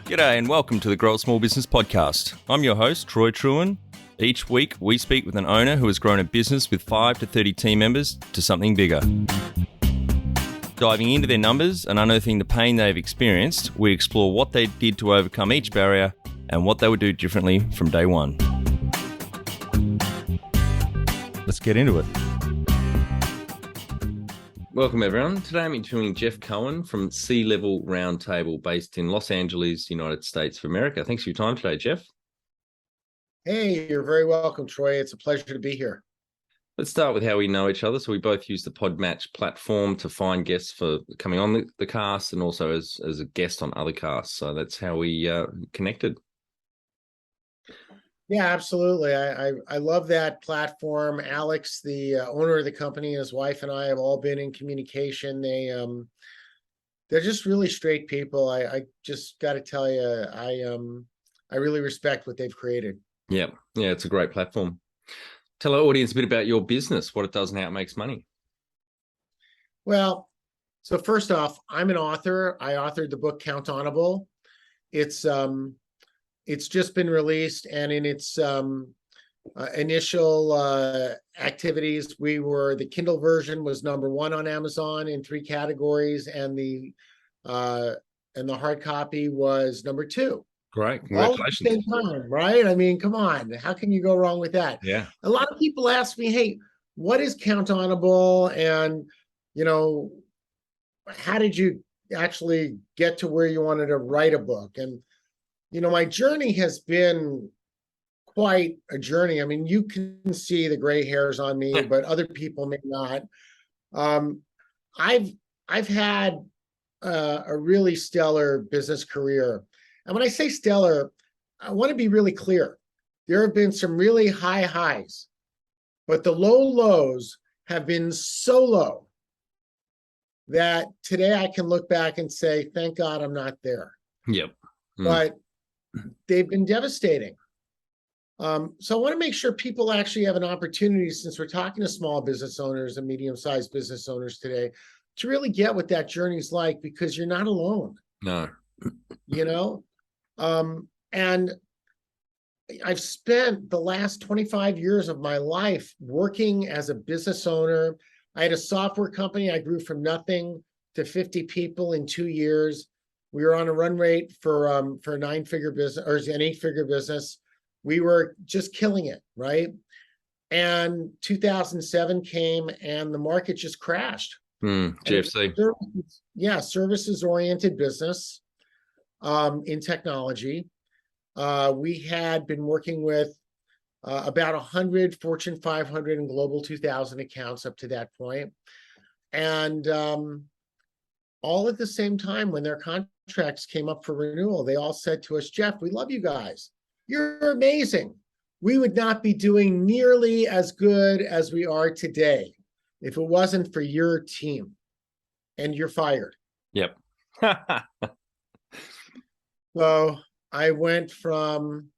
G'day and welcome to the Grow a Small Business Podcast. I'm your host, Troy Truen. Each week, we speak with an owner who has grown a business with 5 to 30 team members to something bigger. Diving into their numbers and unearthing the pain they've experienced, we explore what they did to overcome each barrier and what they would do differently from day one. Let's get into it. Welcome, everyone. Today I'm interviewing Jeff Cohen from Scalable Roundtable, based in Los Angeles, United States of America. Thanks for your time today, Jeff. Hey, you're very welcome, Troy. It's a pleasure to be here. Let's start with how we know each other. So we both use the Podmatch platform to find guests for coming on the cast and also as a guest on other casts. So that's how we connected. Yeah, absolutely. I love that platform. Alex, the owner of the company, his wife and I have all been in communication. They're just really straight people. I just got to tell you, I really respect what they've created. Yeah, it's a great platform. Tell our audience a bit about your business, what it does and how it makes money. Well, so first off, I'm an author. I authored the book Countable. It's just been released, and in its initial activities, the Kindle version was #1 on Amazon in 3 categories, and the hard copy was #2. Great, congratulations! All at the same time, right? I mean, come on, how can you go wrong with that? Yeah. A lot of people ask me, "Hey, what is Countable?" And how did you actually get to where you wanted to write a book? And my journey has been quite a journey. I mean, you can see the gray hairs on me, but other people may not. I've had a really stellar business career. And when I say stellar, I want to be really clear. There have been some really high highs, but the low lows have been so low that today I can look back and say, thank God I'm not there. Yep. But they've been devastating. So I want to make sure people actually have an opportunity, since we're talking to small business owners and medium-sized business owners today, to really get what that journey's like, because you're not alone. No. And I've spent the last 25 years of my life working as a business owner. I had a software company. I grew from nothing to 50 people in 2 years. We were on a run rate for a 9-figure business, or an 8-figure business. We were just killing it, right? And 2007 came and the market just crashed. GFC. Services-oriented business in technology. We had been working with about 100 Fortune 500 and Global 2000 accounts up to that point. And all at the same time, when their contracts came up for renewal, they all said to us, Jeff, we love you guys. You're amazing. We would not be doing nearly as good as we are today if it wasn't for your team. And you're fired. Yep. So I went from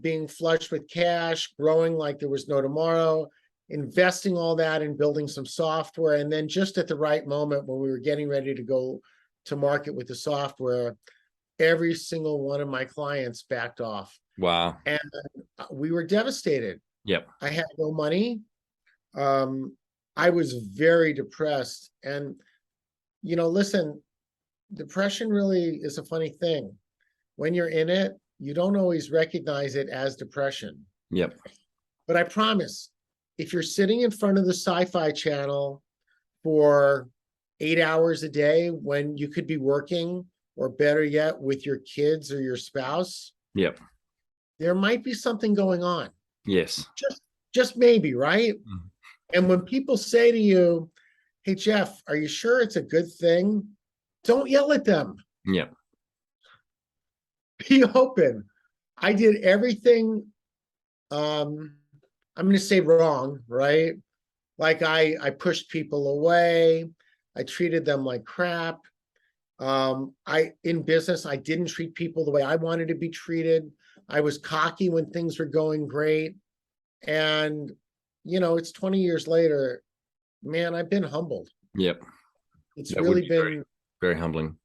being flush with cash, growing like there was no tomorrow, investing all that in building some software. And then just at the right moment, when we were getting ready to go to market with the software, every single one of my clients backed off. Wow. And we were devastated. Yep. I had no money. I was very depressed. And, listen, depression really is a funny thing. When you're in it, you don't always recognize it as depression. Yep. But I promise, if you're sitting in front of the Sci-Fi Channel for 8 hours a day when you could be working, or better yet, with your kids or your spouse, yep, there might be something going on. Yes. Just maybe, right? Mm-hmm. And when people say to you, hey, Jeff, are you sure it's a good thing? Don't yell at them. Yep. Be open. I did everything, I'm going to say wrong, right? Like I pushed people away. I treated them like crap. In business, I didn't treat people the way I wanted to be treated. I was cocky when things were going great. And, it's 20 years later, man, I've been humbled. Yep. It's really been very, very humbling.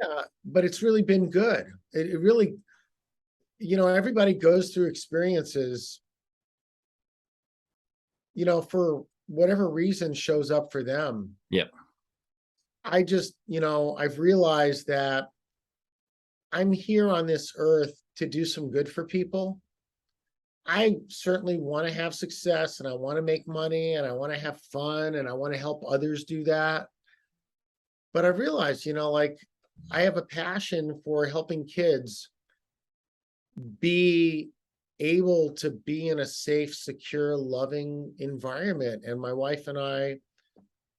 Yeah, but it's really been good. It really, everybody goes through experiences, for whatever reason shows up for them. Yeah. I just, I've realized that I'm here on this earth to do some good for people. I certainly want to have success and I want to make money and I want to have fun and I want to help others do that. But I've realized, like I have a passion for helping kids be able to be in a safe, secure, loving environment. And my wife and I,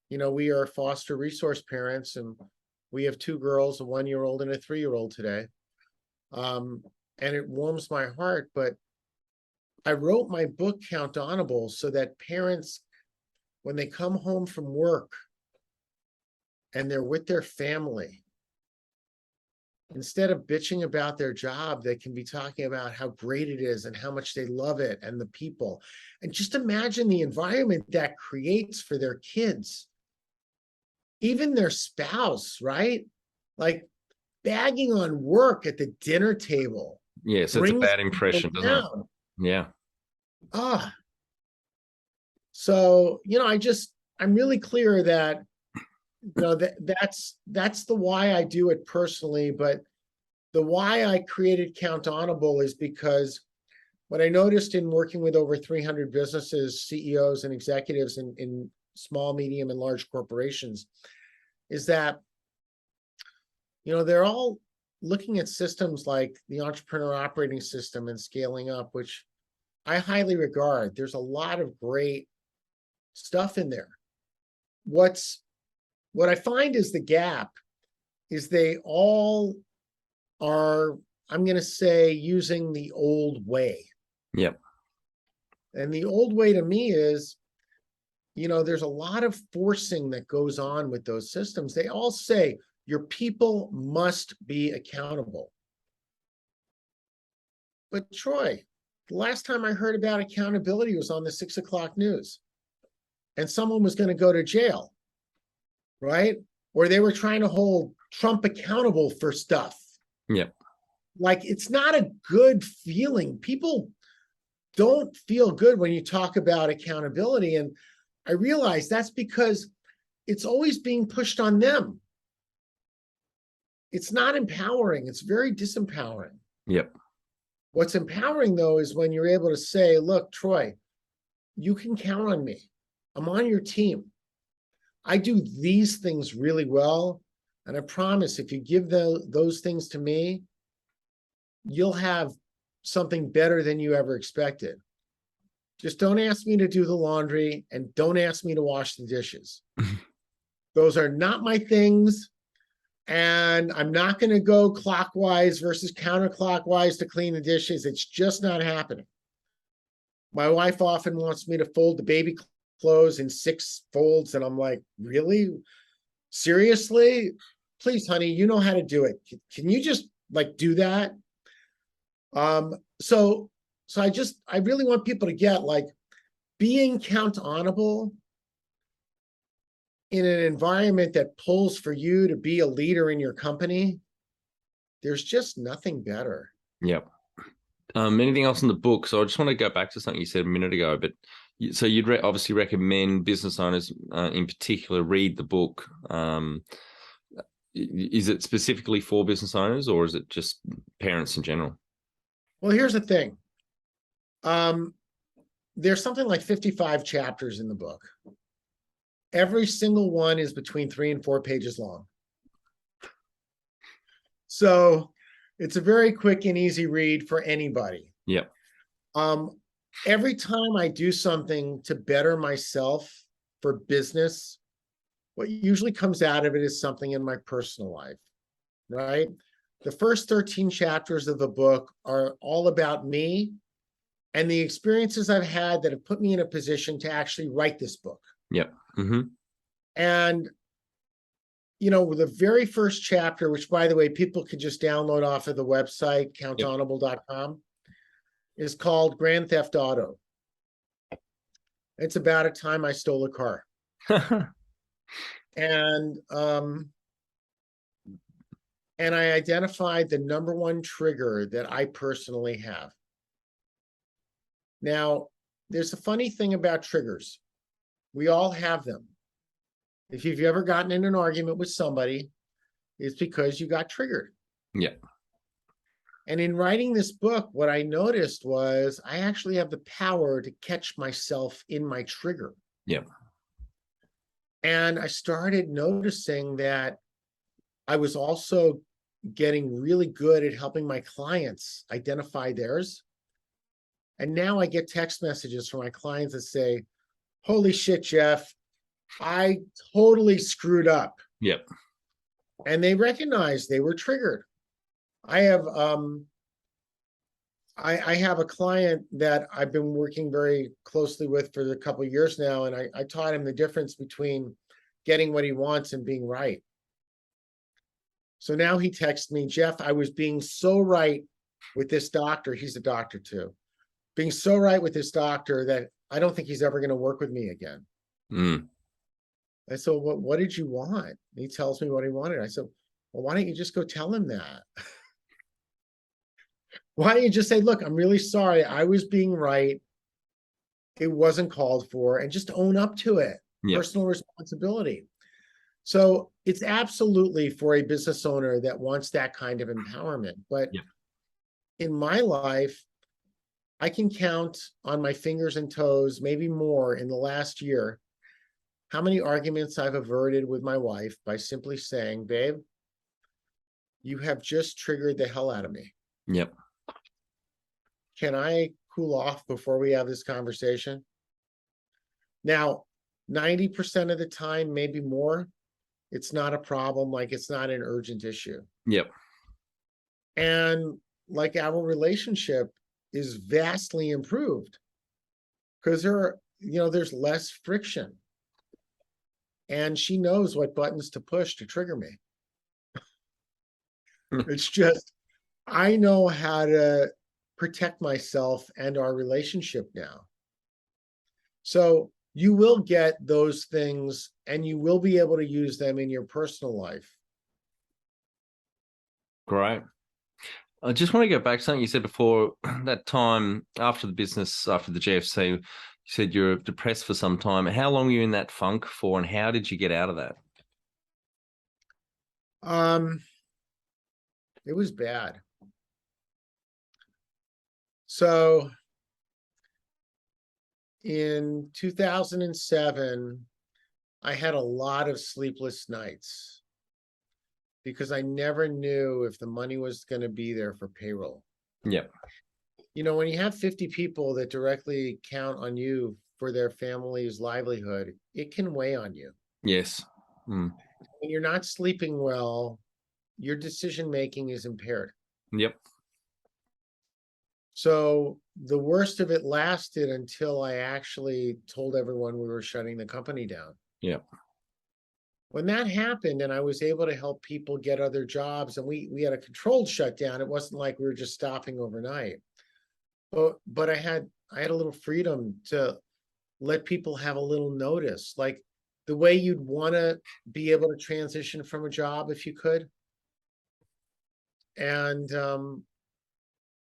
we are foster resource parents, and we have two girls, a 1-year-old and a 3-year-old today. And it warms my heart. But I wrote my book, Count Honorable, so that parents, when they come home from work and they're with their family, instead of bitching about their job, they can be talking about how great it is and how much they love it and the people. And just imagine the environment that creates for their kids, even their spouse, right? Like bagging on work at the dinner table Yes, it's a brings bad people impression, doesn't it? down. Yeah. Ah, so I'm really clear that that's the why I do it personally. But the why I created Count Honorable is because what I noticed in working with over 300 businesses, CEOs, and executives in small, medium, and large corporations is that they're all looking at systems like the entrepreneur operating system and scaling up, which I highly regard. There's a lot of great stuff in there. What I find is the gap is they all are, I'm going to say, using the old way. Yep. And the old way to me is, there's a lot of forcing that goes on with those systems. They all say your people must be accountable. But Troy, the last time I heard about accountability was on the 6 o'clock news, and someone was going to go to jail, right? Or they were trying to hold Trump accountable for stuff. Yep. Like, it's not a good feeling. People don't feel good when you talk about accountability. And I realize that's because it's always being pushed on them. It's not empowering. It's very disempowering. Yep. What's empowering, though, is when you're able to say, look, Troy, you can count on me. I'm on your team. I do these things really well. And I promise if you give those things to me, you'll have something better than you ever expected. Just don't ask me to do the laundry and don't ask me to wash the dishes. Those are not my things. And I'm not going to go clockwise versus counterclockwise to clean the dishes. It's just not happening. My wife often wants me to fold the baby clothes in 6 folds. And I'm like, really? Seriously? Please, honey, you know how to do it. Can you just do that? So I really want people to get being count honorable in an environment that pulls for you to be a leader in your company. There's just nothing better. Yep. Anything else in the book? So I just want to go back to something you said a minute ago, but so you'd obviously recommend business owners in particular read the book. Is it specifically for business owners or is it just parents in general? Well, here's the thing. There's something like 55 chapters in the book. Every single one is between 3 and 4 pages long. So it's a very quick and easy read for anybody. Yep. Every time I do something to better myself for business, what usually comes out of it is something in my personal life, right? The first 13 chapters of the book are all about me and the experiences I've had that have put me in a position to actually write this book. Yep. Mm-hmm. And, the very first chapter, which, by the way, people could just download off of the website, counthonorable.com, is called Grand Theft Auto. It's about a time I stole a car. and I identified the number one trigger that I personally have. Now, there's a funny thing about triggers. We all have them. If you've ever gotten in an argument with somebody, it's because you got triggered. Yeah. And in writing this book, what I noticed was I actually have the power to catch myself in my trigger. Yeah. And I started noticing that I was also getting really good at helping my clients identify theirs. And now I get text messages from my clients that say, holy shit, Jeff, I totally screwed up. Yep. And they recognize they were triggered. I have I have a client that I've been working very closely with for a couple of years now, and I taught him the difference between getting what he wants and being right. So now he texts me, Jeff, I was being so right with this doctor. He's a doctor too. Being so right with this doctor that I don't think he's ever going to work with me again. Mm. I said, what did you want? And he tells me what he wanted. I said, well, why don't you just go tell him that? Why don't you just say, look, I'm really sorry. I was being right. It wasn't called for, and just own up to it. Yep. Personal responsibility. So it's absolutely for a business owner that wants that kind of empowerment. But Yep. in my life, I can count on my fingers and toes, maybe more in the last year, how many arguments I've averted with my wife by simply saying, babe, you have just triggered the hell out of me. Yep. Can I cool off before we have this conversation? Now, 90% of the time, maybe more, it's not a problem. Like, it's not an urgent issue. Yep. And like, our relationship is vastly improved because there's less friction. And she knows what buttons to push to trigger me. It's just, I know how to protect myself and our relationship now. So you will get those things and you will be able to use them in your personal life. Great. I just want to go back to something you said before, that time after the business, after the GFC, you said you're depressed for some time. How long were you in that funk for, and how did you get out of that? It was bad. So in 2007, I had a lot of sleepless nights because I never knew if the money was going to be there for payroll. Yep. When you have 50 people that directly count on you for their family's livelihood, it can weigh on you. Yes. Mm. When you're not sleeping well, your decision-making is impaired. Yep. So the worst of it lasted until I actually told everyone we were shutting the company down. Yep. When that happened and I was able to help people get other jobs, and we had a controlled shutdown, it wasn't like we were just stopping overnight. But I had a little freedom to let people have a little notice, like the way you'd want to be able to transition from a job if you could. And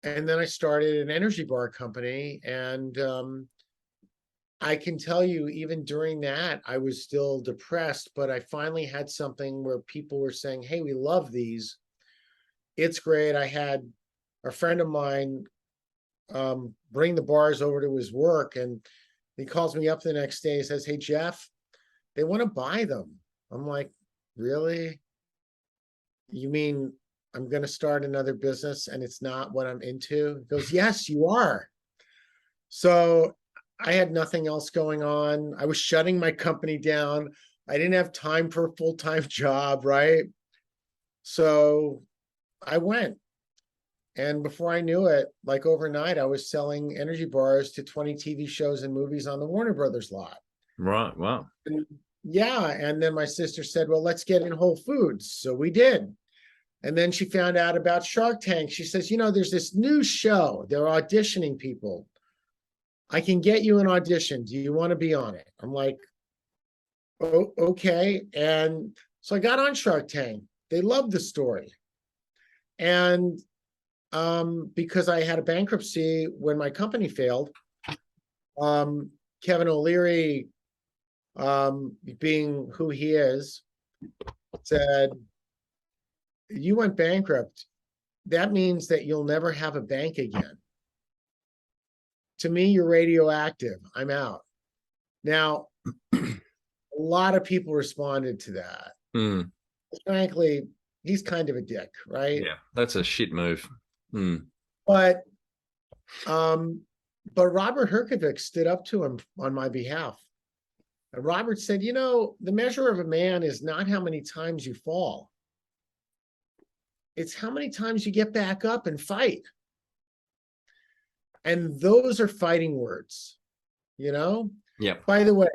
then I started an energy bar company, and I can tell you, even during that, I was still depressed, but I finally had something where people were saying, hey, we love these. It's great. I had a friend of mine bring the bars over to his work, and he calls me up the next day and says, hey, Jeff, they want to buy them. I'm like, really? You mean I'm going to start another business and it's not what I'm into? He goes, yes, you are. So I had nothing else going on. I was shutting my company down. I didn't have time for a full-time job, right? So I went. And before I knew it, like overnight, I was selling energy bars to 20 TV shows and movies on the Warner Brothers lot. Right. Wow. And yeah. And then my sister said, well, let's get in Whole Foods. So we did. And then she found out about Shark Tank. She says, there's this new show. They're auditioning people. I can get you an audition. Do you want to be on it? I'm like, oh, okay. And so I got on Shark Tank. They loved the story. And because I had a bankruptcy when my company failed, Kevin O'Leary, being who he is, said, "You went bankrupt. That means that you'll never have a bank again. To me, you're radioactive. I'm out." Now, a lot of people responded to that. Mm. Frankly, he's kind of a dick, right? Yeah, that's a shit move. Mm. But Robert Herkovic stood up to him on my behalf. And Robert said, the measure of a man is not how many times you fall. It's how many times you get back up and fight. And those are fighting words, Yeah. By the way,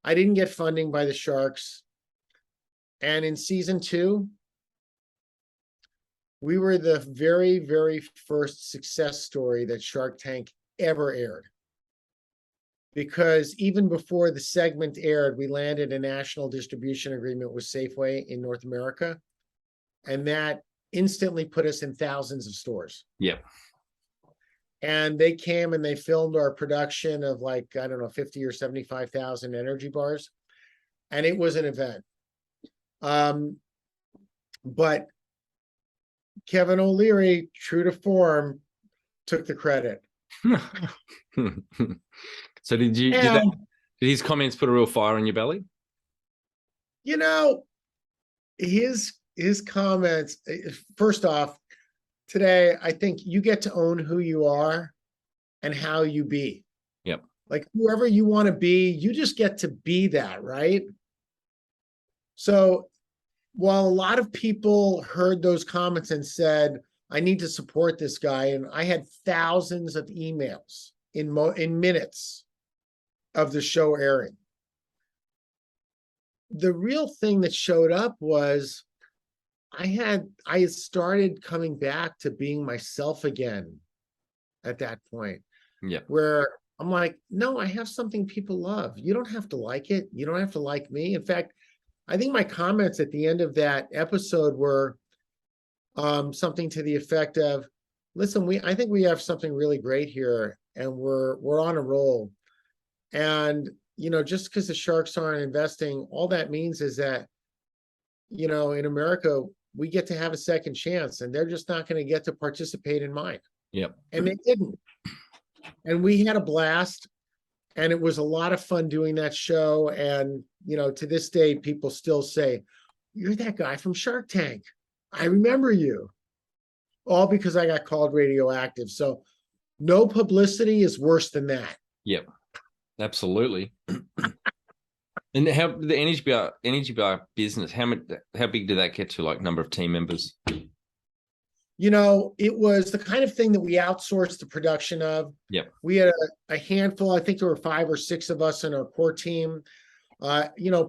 I didn't get funding by the Sharks. And in season 2, we were the very, very first success story that Shark Tank ever aired. Because even before the segment aired, we landed a national distribution agreement with Safeway in North America. And that instantly put us in thousands of stores. Yeah. And they came and they filmed our production of 50 or 75,000 energy bars. And it was an event. But Kevin O'Leary, true to form, took the credit. So did his comments put a real fire in your belly? His comments, first off, today, I think you get to own who you are and how you be. Yep. Like whoever you want to be, you just get to be that, right? So while a lot of people heard those comments and said, I need to support this guy, and I had thousands of emails in minutes of the show airing. The real thing that showed up was I had started coming back to being myself again at that point. Yeah. Where I'm like, no, I have something people love. You don't have to like it. You don't have to like me. In fact, I think my comments at the end of that episode were something to the effect of, listen, I think we have something really great here, and we're on a roll. And, just because the Sharks aren't investing, all that means is that, in America, we get to have a second chance, and they're just not going to get to participate in mine. Yep. And they didn't. And we had a blast, and it was a lot of fun doing that show. And, to this day, people still say, you're that guy from Shark Tank. I remember you. All because I got called radioactive. So no publicity is worse than that. Yep. Absolutely. And how the energy bar business, how big did that get to, like number of team members? It was the kind of thing that we outsourced the production of. Yep. We had a handful, I think there were 5 or 6 of us in our core team.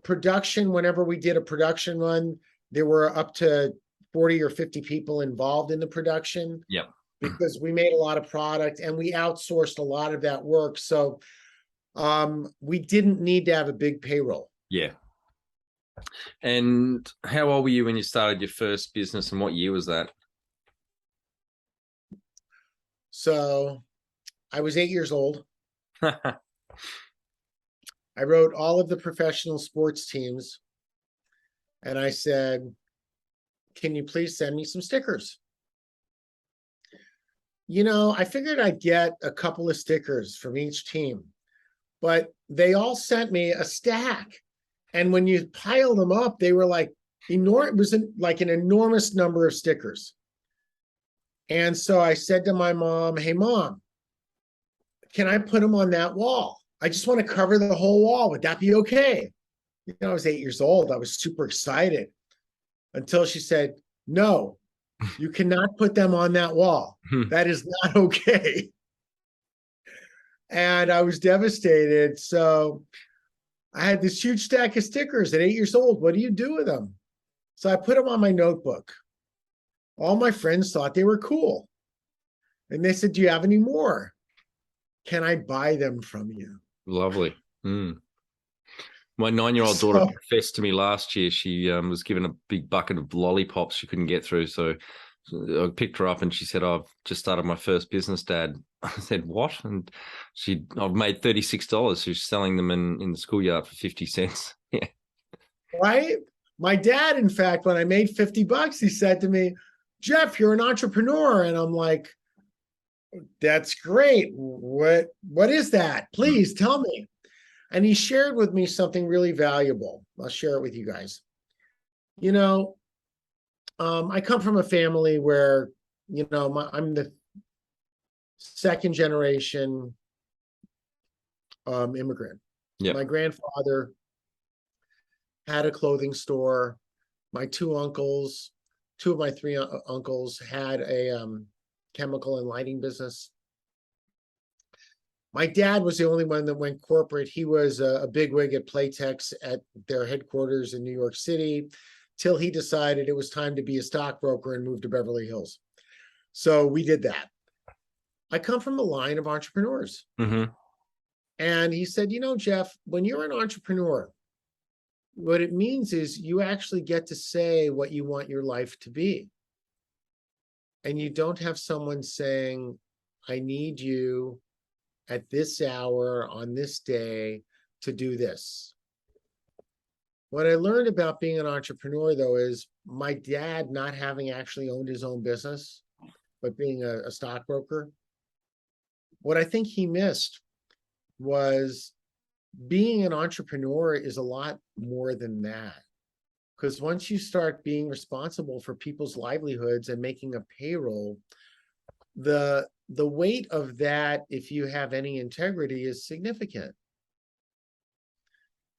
Production, whenever we did a production run, there were up to 40 or 50 people involved in the production. Yep. Because we made a lot of product and we outsourced a lot of that work. So we didn't need to have a big payroll. Yeah. And how old were you when you started your first business, and what year was that? So I was 8 years old. I wrote all of the professional sports teams, and I said, can you please send me some stickers? I figured I'd get a couple of stickers from each team, but they all sent me a stack. And when you pile them up, they were like enormous. It was like an enormous number of stickers. And so I said to my mom, hey, Mom, can I put them on that wall? I just want to cover the whole wall. Would that be okay? I was 8 years old. I was super excited until she said, no, you cannot put them on that wall. That is not okay. And I was devastated. So I had this huge stack of stickers at 8 years old. What do you do with them? So I put them on my notebook. All my friends thought they were cool. And they said, do you have any more? Can I buy them from you? Lovely. My 9-year-old daughter confessed to me last year she was given a big bucket of lollipops she couldn't get through. So I picked her up and she said, "Oh, I've just started my first business, Dad." I said, "What?" And I've made $36. She's selling them in the schoolyard for 50 cents. Yeah. Right? My dad, in fact, when I made 50 bucks, he said to me, "Jeff, you're an entrepreneur." And I'm like, "That's great. What is that? Please tell me." And he shared with me something really valuable. I'll share it with you guys. You know, I come from a family where, I'm the second generation immigrant. Yeah. My grandfather had a clothing store. My two uncles, two of my three uncles had a chemical and lighting business. My dad was the only one that went corporate. He was a bigwig at Playtex at their headquarters in New York City, till he decided it was time to be a stockbroker and move to Beverly Hills. So we did that. I come from a line of entrepreneurs. Mm-hmm. And he said, Jeff, when you're an entrepreneur, what it means is you actually get to say what you want your life to be. And you don't have someone saying, I need you at this hour on this day to do this. What I learned about being an entrepreneur, though, is my dad not having actually owned his own business, but being a stockbroker. What I think he missed was being an entrepreneur is a lot more than that. Because once you start being responsible for people's livelihoods and making a payroll, the weight of that, if you have any integrity, is significant.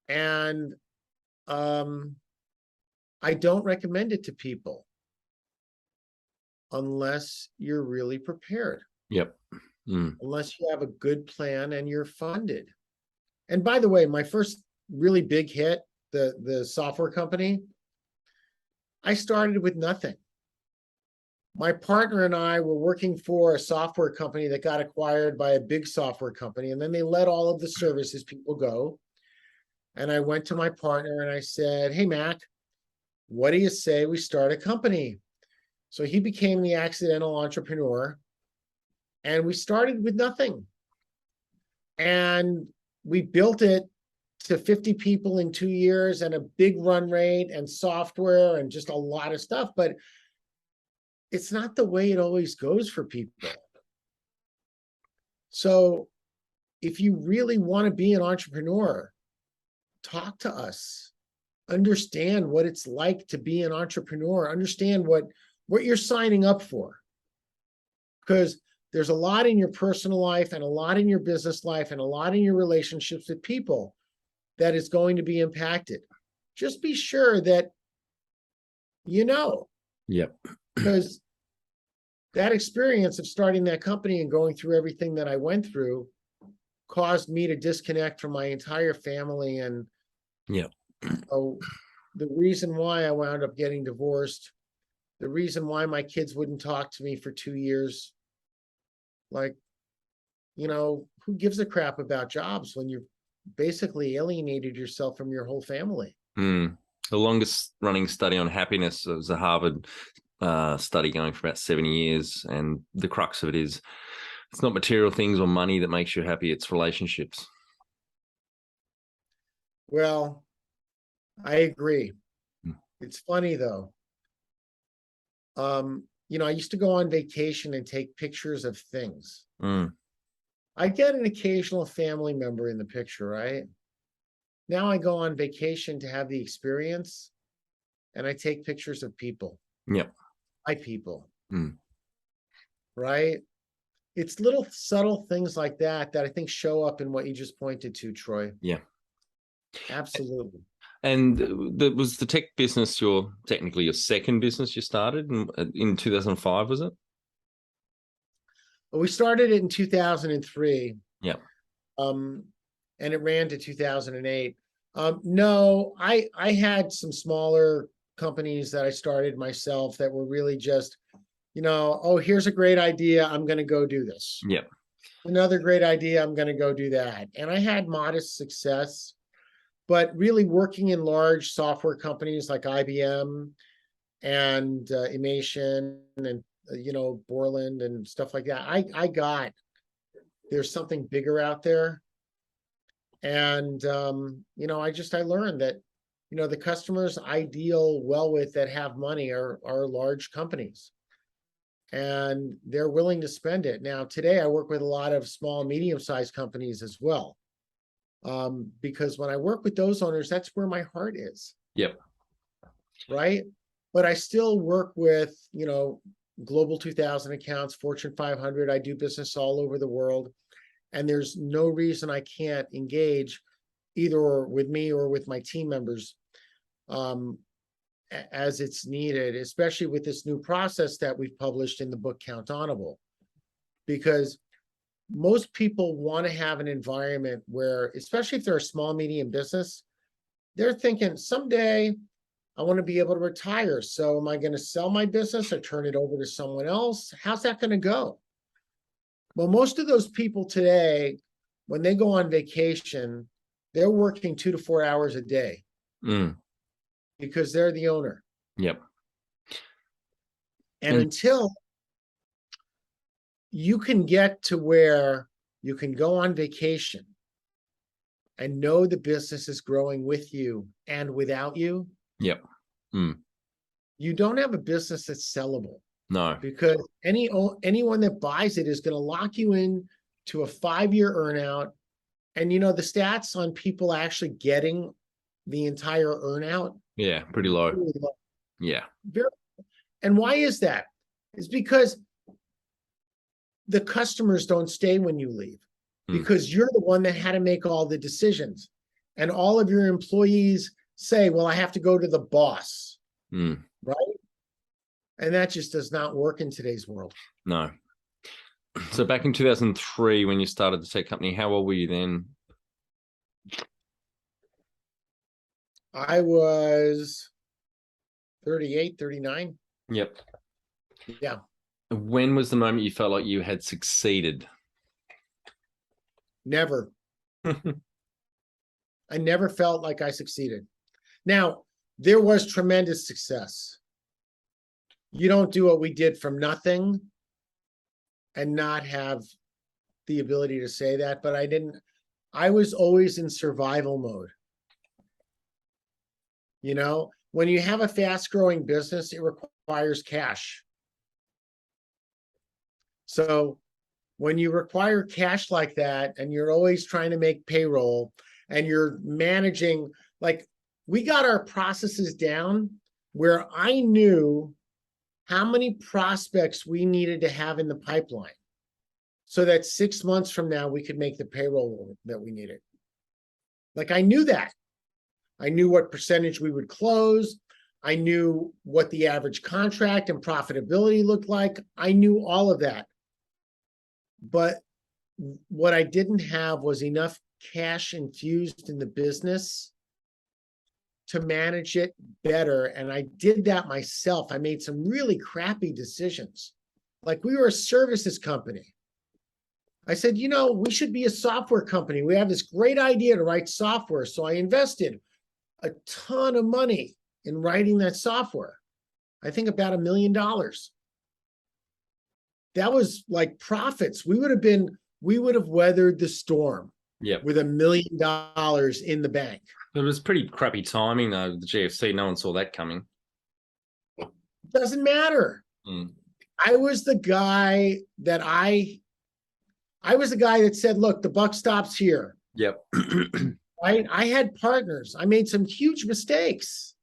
And I don't recommend it to people unless you're really prepared. Yep. Unless you have a good plan and you're funded. And by the way, my first really big hit, the software company, I started with nothing. My partner and I were working for a software company that got acquired by a big software company, and then they let all of the services people go. And I went to my partner and I said, "Hey, Mac, what do you say we start a company?" So he became the accidental entrepreneur, and we started with nothing. And we built it to 50 people in 2 years and a big run rate and software and just a lot of stuff. But it's not the way it always goes for people. So if you really want to be an entrepreneur, talk to us. Understand what it's like to be an entrepreneur. Understand what you're signing up for. Because there's a lot in your personal life and a lot in your business life and a lot in your relationships with people that is going to be impacted. Just be sure that you know. Yep. Because that experience of starting that company and going through everything that I went through caused me to disconnect from my entire family. And yep. So the reason why I wound up getting divorced, the reason why my kids wouldn't talk to me for 2 years, like, who gives a crap about jobs when you've basically alienated yourself from your whole family? The longest running study on happiness was a Harvard study going for about 70 years. And the crux of it is it's not material things or money that makes you happy. It's relationships. Well, I agree. It's funny, though. I used to go on vacation and take pictures of things. I get an occasional family member in the picture, right? Now I go on vacation to have the experience, and I take pictures of people. Yep. By people. Right? It's little subtle things like that I think show up in what you just pointed to, Troy. Yeah. Absolutely. And was the tech business technically your second business you started in 2005, was it? Well, we started it in 2003. Yeah. And it ran to 2008. No, I had some smaller companies that I started myself that were really just, oh, here's a great idea, I'm going to go do this. Yeah. Another great idea, I'm going to go do that. And I had modest success, but really working in large software companies like IBM and Emation and Borland and stuff like that. I got there's something bigger out there. And I learned that the customers I deal well with that have money are large companies, and they're willing to spend it. Now, today I work with a lot of small, medium-sized companies as well, because when I work with those owners, that's where my heart is. Yep. Right. But I still work with, Global 2000 accounts, Fortune 500. I do business all over the world. And there's no reason I can't engage either with me or with my team members as it's needed, especially with this new process that we've published in the book Countable. Because most people want to have an environment where, especially if they're a small, medium business, they're thinking someday I want to be able to retire. So am I going to sell my business or turn it over to someone else? How's that going to go? Well, most of those people today, when they go on vacation, they're working 2 to 4 hours a day because they're the owner. Yep. And until you can get to where you can go on vacation and know the business is growing with you and without you, yep. You don't have a business that's sellable. No. Because anyone that buys it is going to lock you in to a 5-year earnout. And the stats on people actually getting the entire earnout. Yeah, pretty low. Really low. Yeah. And why is that? It's because the customers don't stay when you leave, because you're the one that had to make all the decisions. And all of your employees say, well, I have to go to the boss. Right? And that just does not work in today's world. No. So back in 2003, when you started the tech company, how old were you then? I was 38, 39. Yep. Yeah. When was the moment you felt like you had succeeded? Never. I never felt like I succeeded. Now, there was tremendous success. You don't do what we did from nothing and not have the ability to say that, but I was always in survival mode. When you have a fast-growing business, it requires cash. So when you require cash like that, and you're always trying to make payroll, and you're managing, like, we got our processes down where I knew how many prospects we needed to have in the pipeline so that 6 months from now we could make the payroll that we needed. Like, I knew that. I knew what percentage we would close. I knew what the average contract and profitability looked like. I knew all of that. But what I didn't have was enough cash infused in the business to manage it better. And I did that myself. I made some really crappy decisions. Like, we were a services company. I said, we should be a software company. We have this great idea to write software. So I invested a ton of money in writing that software. I think about $1 million. That was like profits. We would have weathered the storm with $1 million in the bank. It was pretty crappy timing, though, the GFC. No one saw that coming. Doesn't matter. I was the guy that said, look, the buck stops here. Yep. Right? I had partners. I made some huge mistakes.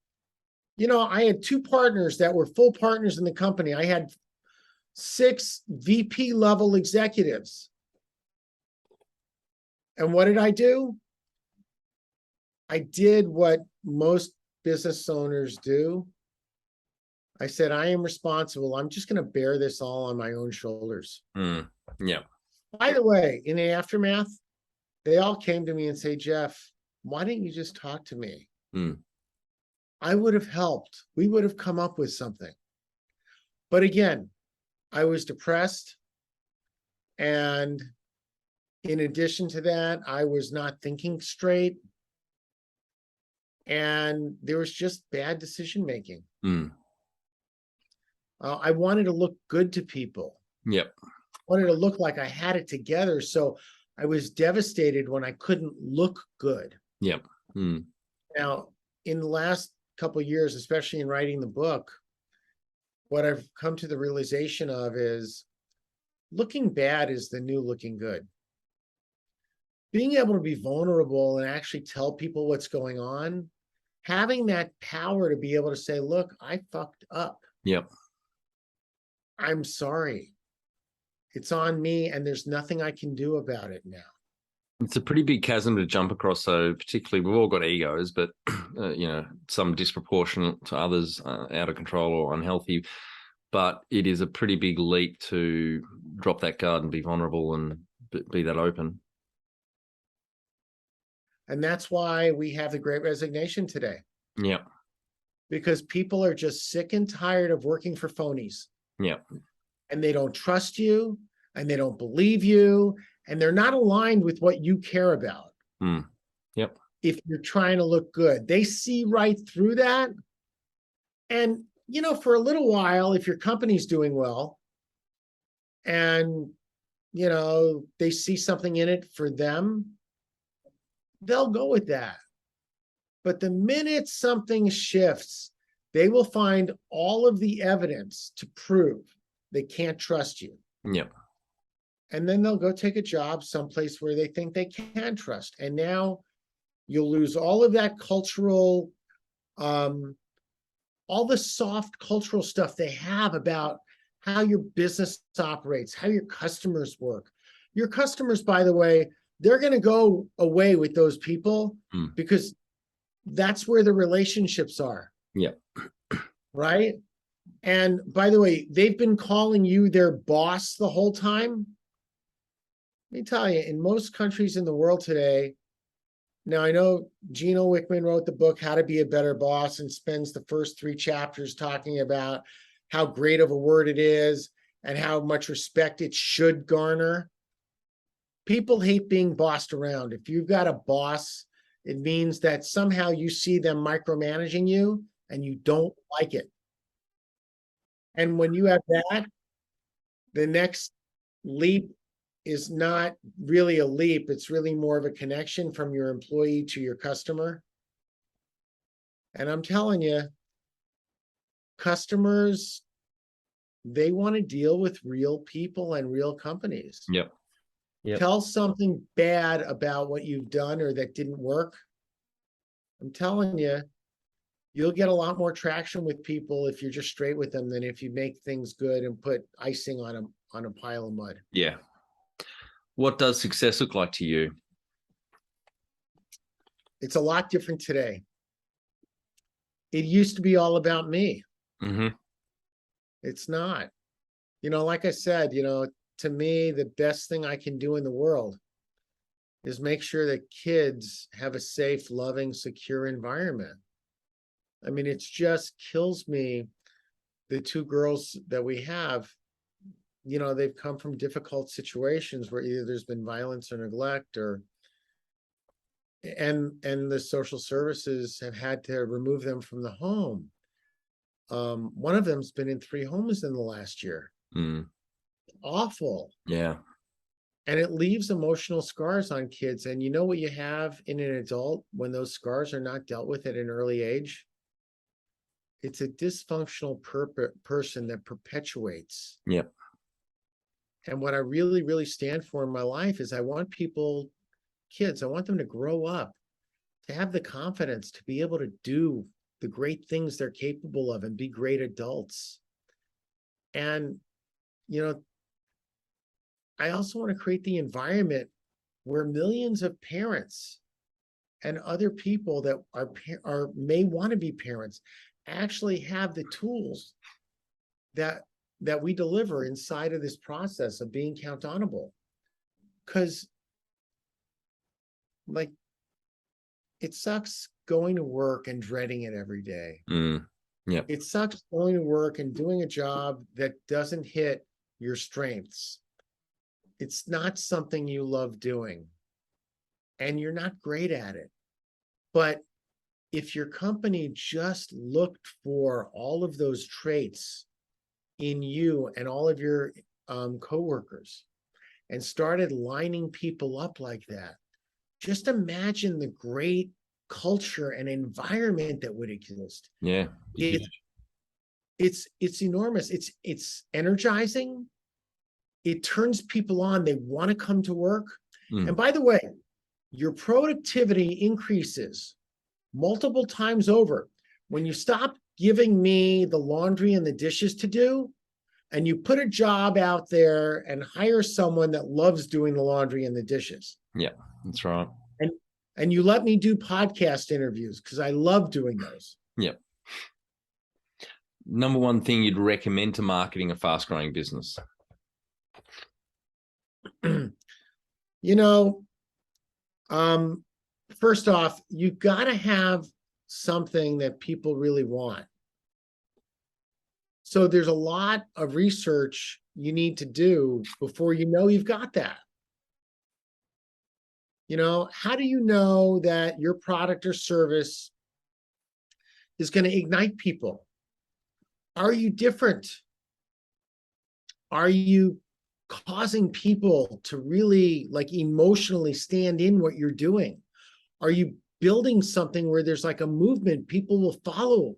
I had 2 partners that were full partners in the company. I had 6 VP level executives. And what did I do? I did what most business owners do. I said, I am responsible. I'm just going to bear this all on my own shoulders. Yeah. By the way, in the aftermath, they all came to me and say, Jeff, why didn't you just talk to me? I would have helped. We would have come up with something. But again, I was depressed. And in addition to that, I was not thinking straight. And there was just bad decision making. I wanted to look good to people. Yep. I wanted to look like I had it together. So I was devastated when I couldn't look good. Yep. Mm. Now, in the last couple of years, especially in writing the book, what I've come to the realization of is looking bad is the new looking good. Being able to be vulnerable and actually tell people what's going on, having that power to be able to say, look, I fucked up. Yep. I'm sorry. It's on me, and there's nothing I can do about it now. It's a pretty big chasm to jump across. So particularly, we've all got egos, but some disproportionate to others, out of control or unhealthy. But it is a pretty big leap to drop that guard and be vulnerable and be that open. And that's why we have the Great Resignation today. Yeah. Because people are just sick and tired of working for phonies. Yeah. And they don't trust you, and they don't believe you, and they're not aligned with what you care about. Mm. Yep. If you're trying to look good, they see right through that. And, for a little while, if your company's doing well and, they see something in it for them, they'll go with that. But the minute something shifts, they will find all of the evidence to prove they can't trust you. Yep. And then they'll go take a job someplace where they think they can trust. And now you'll lose all of that cultural, all the soft cultural stuff they have about how your business operates, how your customers work. Your customers, by the way, they're going to go away with those people because that's where the relationships are. Yep. Right? And by the way, they've been calling you their boss the whole time. Let me tell you, in most countries in the world today, now I know Gino Wickman wrote the book, How to Be a Better Boss, and spends the first 3 chapters talking about how great of a word it is and how much respect it should garner. People hate being bossed around. If you've got a boss, it means that somehow you see them micromanaging you and you don't like it. And when you have that, the next leap is not really a leap. It's really more of a connection from your employee to your customer. And I'm telling you, customers, they want to deal with real people and real companies. Yep. Yep. Tell something bad about what you've done or that didn't work. I'm telling you, you'll get a lot more traction with people if you're just straight with them than if you make things good and put icing on a pile of mud. Yeah. What does success look like to you? It's a lot different today. It used to be all about me. Mm-hmm. It's not. Like I said, to me, the best thing I can do in the world is make sure that kids have a safe, loving, secure environment. I mean, it just kills me. The 2 girls that we have, they've come from difficult situations where either there's been violence or neglect, and the social services have had to remove them from the home. One of them's been in 3 homes in the last year. Awful. Yeah. And it leaves emotional scars on kids. And you know what you have in an adult when those scars are not dealt with at an early age? It's a dysfunctional person that perpetuates. Yep. And what I really, really stand for in my life is I want kids, I want them to grow up, to have the confidence to be able to do the great things they're capable of and be great adults. And, I also want to create the environment where millions of parents and other people that may want to be parents actually have the tools that we deliver inside of this process of being accountable. Because, it sucks going to work and dreading it every day. Yep. It sucks going to work and doing a job that doesn't hit your strengths. It's not something you love doing, and you're not great at it. But if your company just looked for all of those traits in you and all of your coworkers and started lining people up like that, just imagine the great culture and environment that would exist. Yeah. It, it's enormous. It's energizing. It turns people on. They want to come to work. And by the way, your productivity increases multiple times over when you stop giving me the laundry and the dishes to do, and you put a job out there and hire someone that loves doing the laundry and the dishes. Yeah, that's right. And you let me do podcast interviews because I love doing those. Yeah. Number one thing you'd recommend to marketing a fast-growing business? You know, first off, you've got to have something that people really want. So there's a lot of research you need to do before you know you've got that. You know, how do you know that your product or service is going to ignite people? Are you different? Are you causing people to really like emotionally stand in what you're doing? Are you building something where there's like a movement people will follow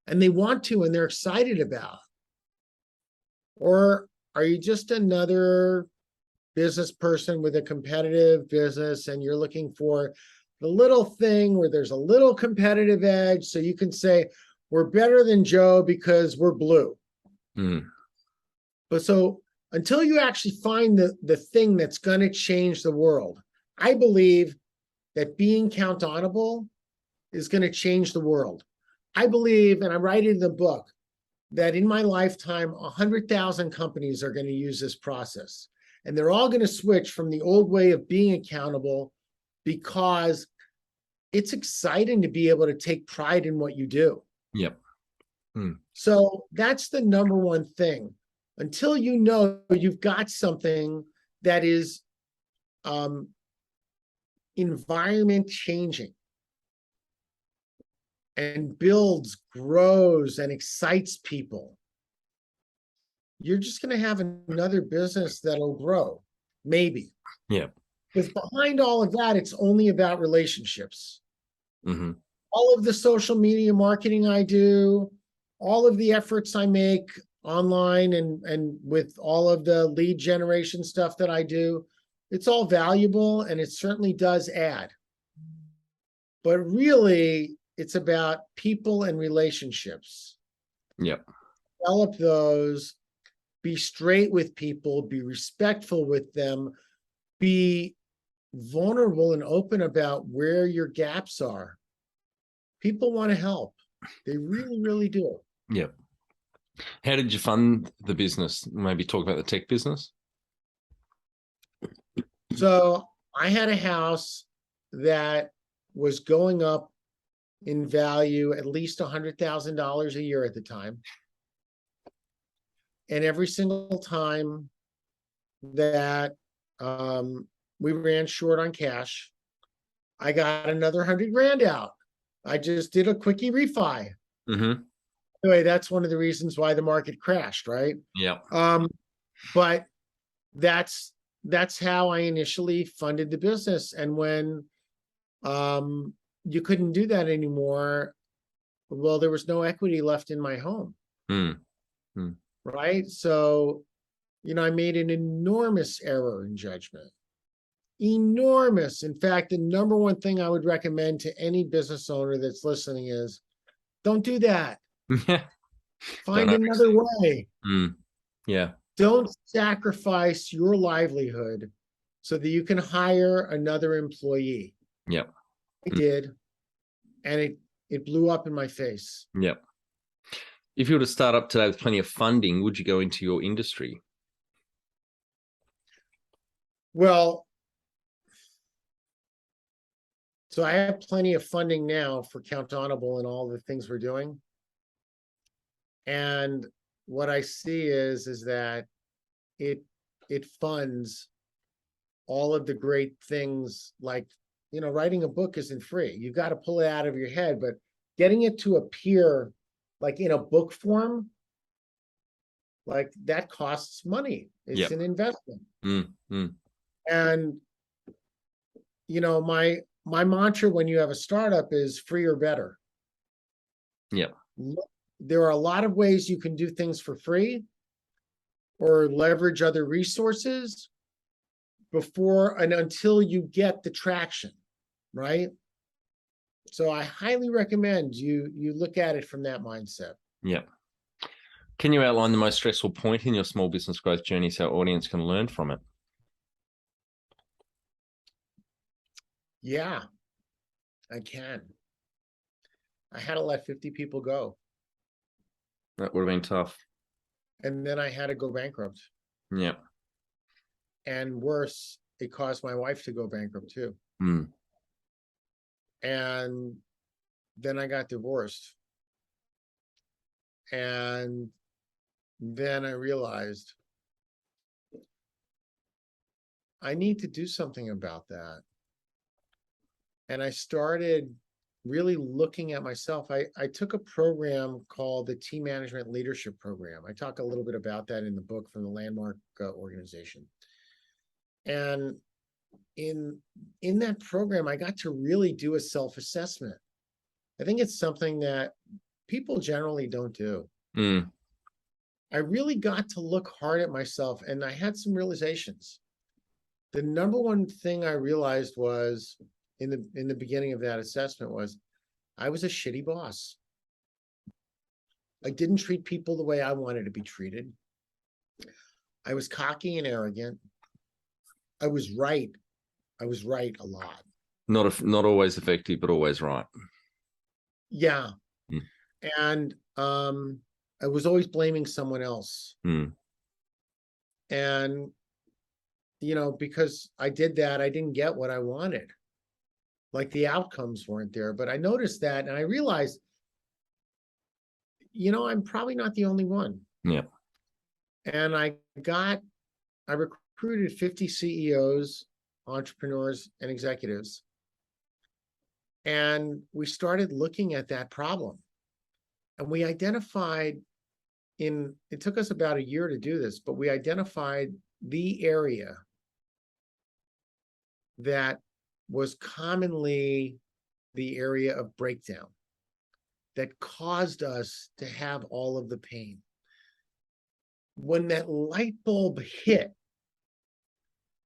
and they want to and they're excited about? Or are you just another business person with a competitive business and you're looking for the little thing where there's a little competitive edge so you can say, we're better than Joe because we're blue? But so until you actually find the thing that's going to change the world, I believe that being countable is going to change the world. I believe, and I write it in the book, that in my lifetime, 100,000 companies are going to use this process. And they're all going to switch from the old way of being accountable because it's exciting to be able to take pride in what you do. Yep. So that's the number one thing. Until you know you've got something that is environment changing and builds, grows, and excites people, you're just going to have another business that'll grow, maybe. Yeah. Because behind all of that, it's only about relationships. All of the social media marketing I do, all of the efforts I make online and with all of the lead generation stuff that I do, it's all valuable and it certainly does add. But really, it's about people and relationships. Yep. Develop those, be straight with people, be respectful with them, be vulnerable and open about where your gaps are. People want to help. They really, really do. Yep. How did you fund the business? Maybe talk about the tech business. So I had a house that was going up in value at least $100,000 a year at the time. And every single time that we ran short on cash, I got another 100 grand out. I just did a quickie refi. Anyway, that's one of the reasons why the market crashed, right? Yeah. But that's how I initially funded the business. And when you couldn't do that anymore, well, there was no equity left in my home. Right? So, you know, I made an enormous error in judgment. Enormous. In fact, the number one thing I would recommend to any business owner that's listening is don't do that. Find another way. Yeah. Don't sacrifice your livelihood so that you can hire another employee. Yep. I did. And it blew up in my face. Yep. If you were to start up today with plenty of funding, would you go into your industry? Well, so I have plenty of funding now for Countable and all the things we're doing. And what I see is that it funds all of the great things, like, you know, writing a book isn't free. You got to pull it out of your head, but getting it to appear like in a book form Like that costs money. It's Yep. an investment. Mm, mm. And my mantra when you have a startup is free or better. Yep. There are a lot of ways you can do things for free or leverage other resources before and until you get the traction, right? So I highly recommend you look at it from that mindset. Yep. Can you outline the most stressful point in your small business growth journey so our audience can learn from it? Yeah, I can. I had to let 50 people go. That would have been tough. And then I had to go bankrupt. Yeah. And worse, it caused my wife to go bankrupt too. Mm. And then I got divorced. And then I realized I need to do something about that. And I started really looking at myself. I took a program called the Team Management Leadership Program. I talk a little bit about that in the book from the Landmark organization. And in that program, I got to really do a self-assessment. I think it's something that people generally don't do. Mm. I really got to look hard at myself, and I had some realizations. The number one thing I realized was in the beginning of that assessment was I was a shitty boss. I didn't treat people the way I wanted to be treated. I was cocky and arrogant. I was right. I was right a lot. Not always effective, but always right. Yeah. Mm. And I was always blaming someone else. Mm. And because I did that, I didn't get what I wanted. Like the outcomes weren't there. But I noticed that and I realized, I'm probably not the only one. Yeah. And I recruited 50 CEOs, entrepreneurs, and executives. And we started looking at that problem. And we identified it took us about a year to do this, but we identified the area that was commonly the area of breakdown that caused us to have all of the pain. When that light bulb hit,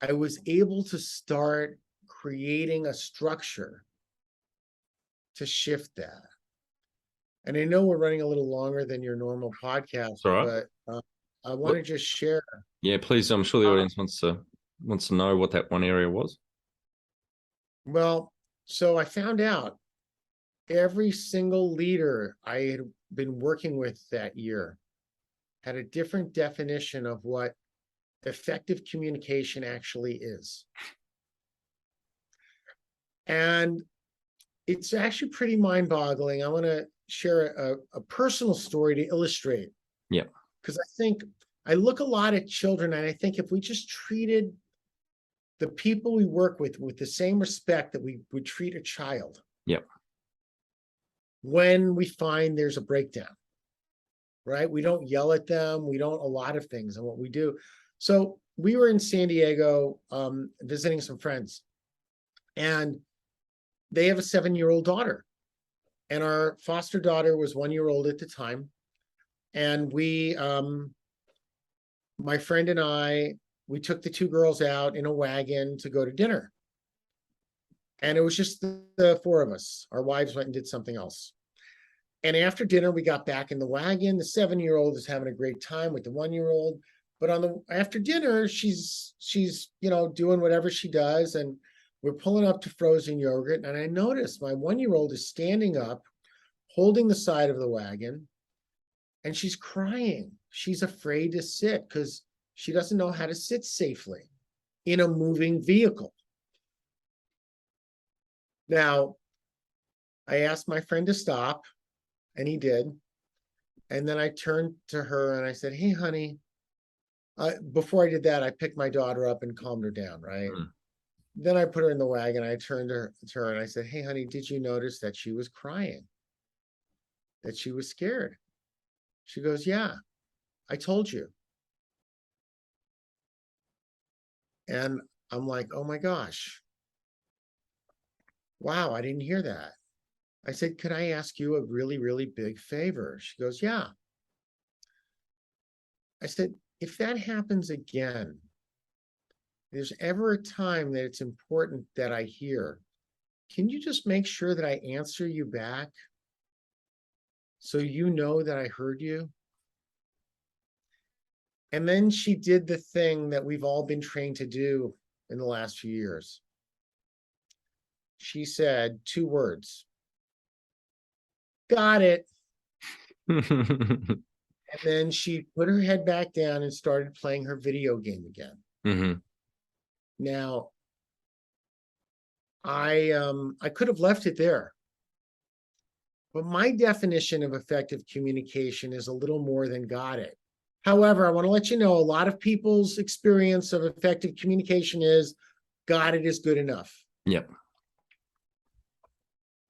I was able to start creating a structure to shift that. And I know we're running a little longer than your normal podcast, It's all right. but I want to just share. Yeah, please. I'm sure the audience wants to know what that one area was. Well, so I found out every single leader I had been working with that year had a different definition of what effective communication actually is. And it's actually pretty mind-boggling. I want to share a personal story to illustrate. Yeah. Because I think I look a lot at children and I think if we just treated the people we work with the same respect that we would treat a child. Yeah. When we find there's a breakdown, right? We don't yell at them. We don't a lot of things and what we do. So we were in San Diego visiting some friends, and they have a 7-year-old daughter. And our foster daughter was 1-year-old at the time. And my friend and I, we took the two girls out in a wagon to go to dinner. And it was just the four of us. Our wives went and did something else. And after dinner, we got back in the wagon. The 7-year-old is having a great time with the 1-year-old. But after dinner, she's doing whatever she does. And we're pulling up to frozen yogurt. And I noticed my 1-year-old is standing up, holding the side of the wagon. And she's crying. She's afraid to sit because she doesn't know how to sit safely in a moving vehicle. Now, I asked my friend to stop, and he did. And then I turned to her and I said, "Hey, honey." Before I did that, I picked my daughter up and calmed her down, right? Mm. Then I put her in the wagon. I turned to her and I said, "Hey, honey, did you notice that she was crying? That she was scared?" She goes, "Yeah." I told you. And I'm like, oh my gosh. Wow, I didn't hear that. I said, could I ask you a really, really big favor? She goes, yeah. I said, if that happens again, there's ever a time that it's important that I hear, can you just make sure that I answer you back so you know that I heard you? And then she did the thing that we've all been trained to do in the last few years. She said 2 words, got it. And then she put her head back down and started playing her video game again. Mm-hmm. Now, I could have left it there. But my definition of effective communication is a little more than got it. However, I want to let you know a lot of people's experience of effective communication is got it is good enough. Yep.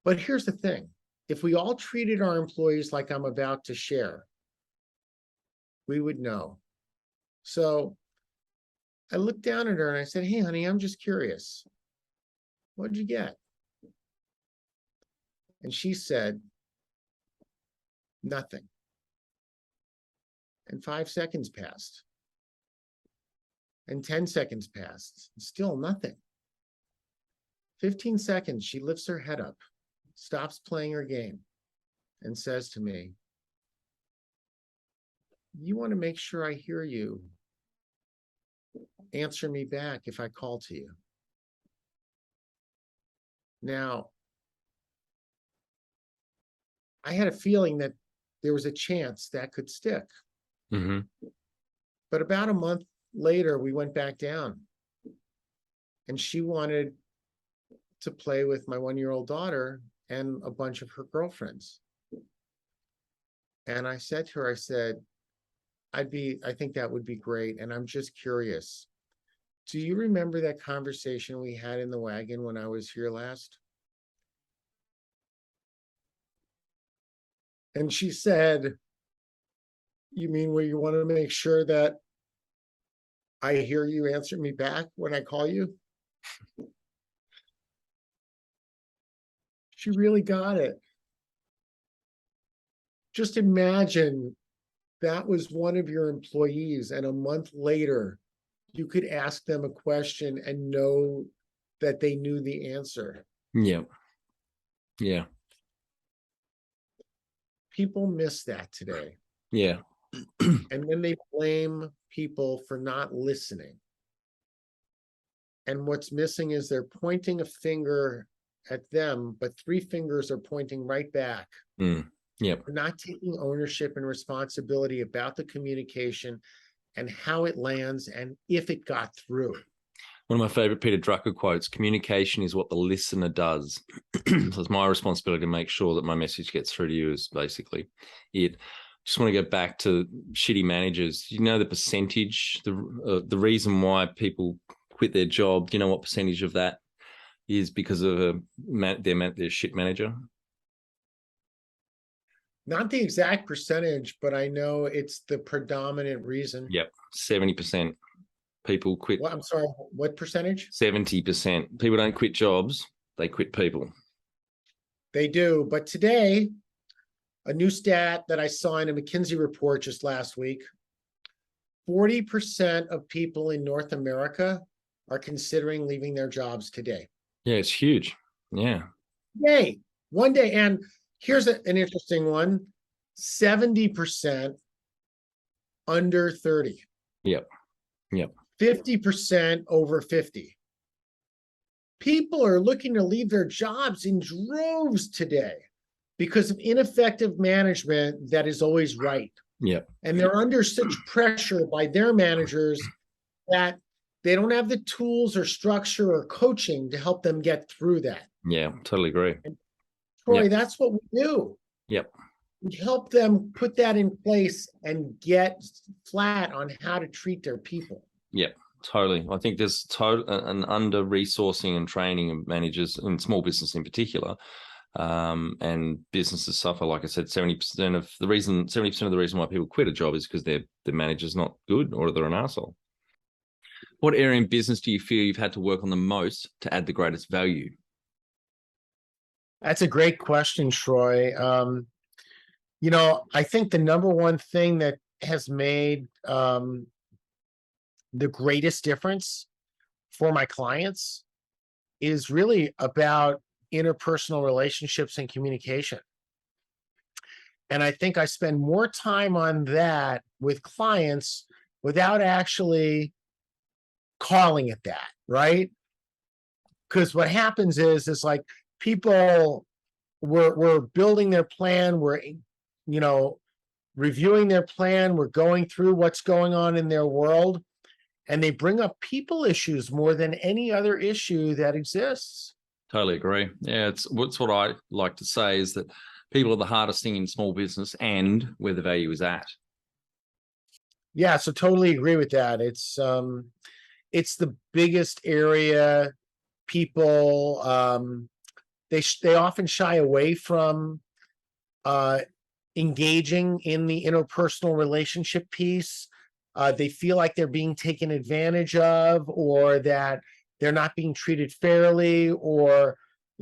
But here's the thing. If we all treated our employees like I'm about to share, we would know. So I looked down at her and I said, hey, honey, I'm just curious. What did you get? And she said, nothing. And 5 seconds passed. And 10 seconds passed. Still nothing. 15 seconds, she lifts her head up, stops playing her game, and says to me, you want to make sure I hear you. Answer me back if I call to you. Now, I had a feeling that there was a chance that could stick. Mm-hmm. But about a month later, we went back down. And she wanted to play with my 1-year-old daughter and a bunch of her girlfriends. And I said to her, I said, I think that would be great. And I'm just curious. Do you remember that conversation we had in the wagon when I was here last? And she said, you mean where you want to make sure that I hear you answer me back when I call you? She really got it. Just imagine that was one of your employees, and a month later, you could ask them a question and know that they knew the answer. Yeah. Yeah. People miss that today. Yeah. And then they blame people for not listening. And what's missing is they're pointing a finger at them, but 3 fingers are pointing right back. Mm. Yep. They're not taking ownership and responsibility about the communication and how it lands and if it got through. One of my favorite Peter Drucker quotes, communication is what the listener does. So it's my responsibility to make sure that my message gets through to you is basically it. Just want to go back to shitty managers. You know the percentage, the reason why people quit their job, do you know what percentage of that is because of their shit manager? Not the exact percentage, but I know it's the predominant reason. Yep, 70%. People quit. Well, I'm sorry, what percentage? 70%. People don't quit jobs, they quit people. They do. But today, a new stat that I saw in a McKinsey report just last week, 40% of people in North America are considering leaving their jobs today. Yeah, it's huge. Yeah. Yay. One day. And here's an interesting one. 70% under 30. Yep. Yep. 50% over 50. People are looking to leave their jobs in droves today because of ineffective management that is always right. Yep. And they're under such pressure by their managers that they don't have the tools or structure or coaching to help them get through that. Yeah, totally agree. And Troy, Yep. that's what we do. Yep. We help them put that in place and get flat on how to treat their people. Yep, totally. I think there's an under-resourcing and training of managers in small business in particular. And businesses suffer, like I said, 70% of the reason why people quit a job is because they're the manager's not good or they're an asshole. What area in business do you feel you've had to work on the most to add the greatest value? That's a great question, Troy. I think the number one thing that has made the greatest difference for my clients is really about interpersonal relationships and communication. And I think I spend more time on that with clients without actually calling it that, right? Because what happens is like people we're building their plan, we're reviewing their plan, we're going through what's going on in their world, and they bring up people issues more than any other issue that exists. Totally agree. Yeah, it's what I like to say is that people are the hardest thing in small business and where the value is at. Yeah, so totally agree with that. It's the biggest area. People they often shy away from engaging in the interpersonal relationship piece. They feel like they're being taken advantage of, or that they're not being treated fairly, or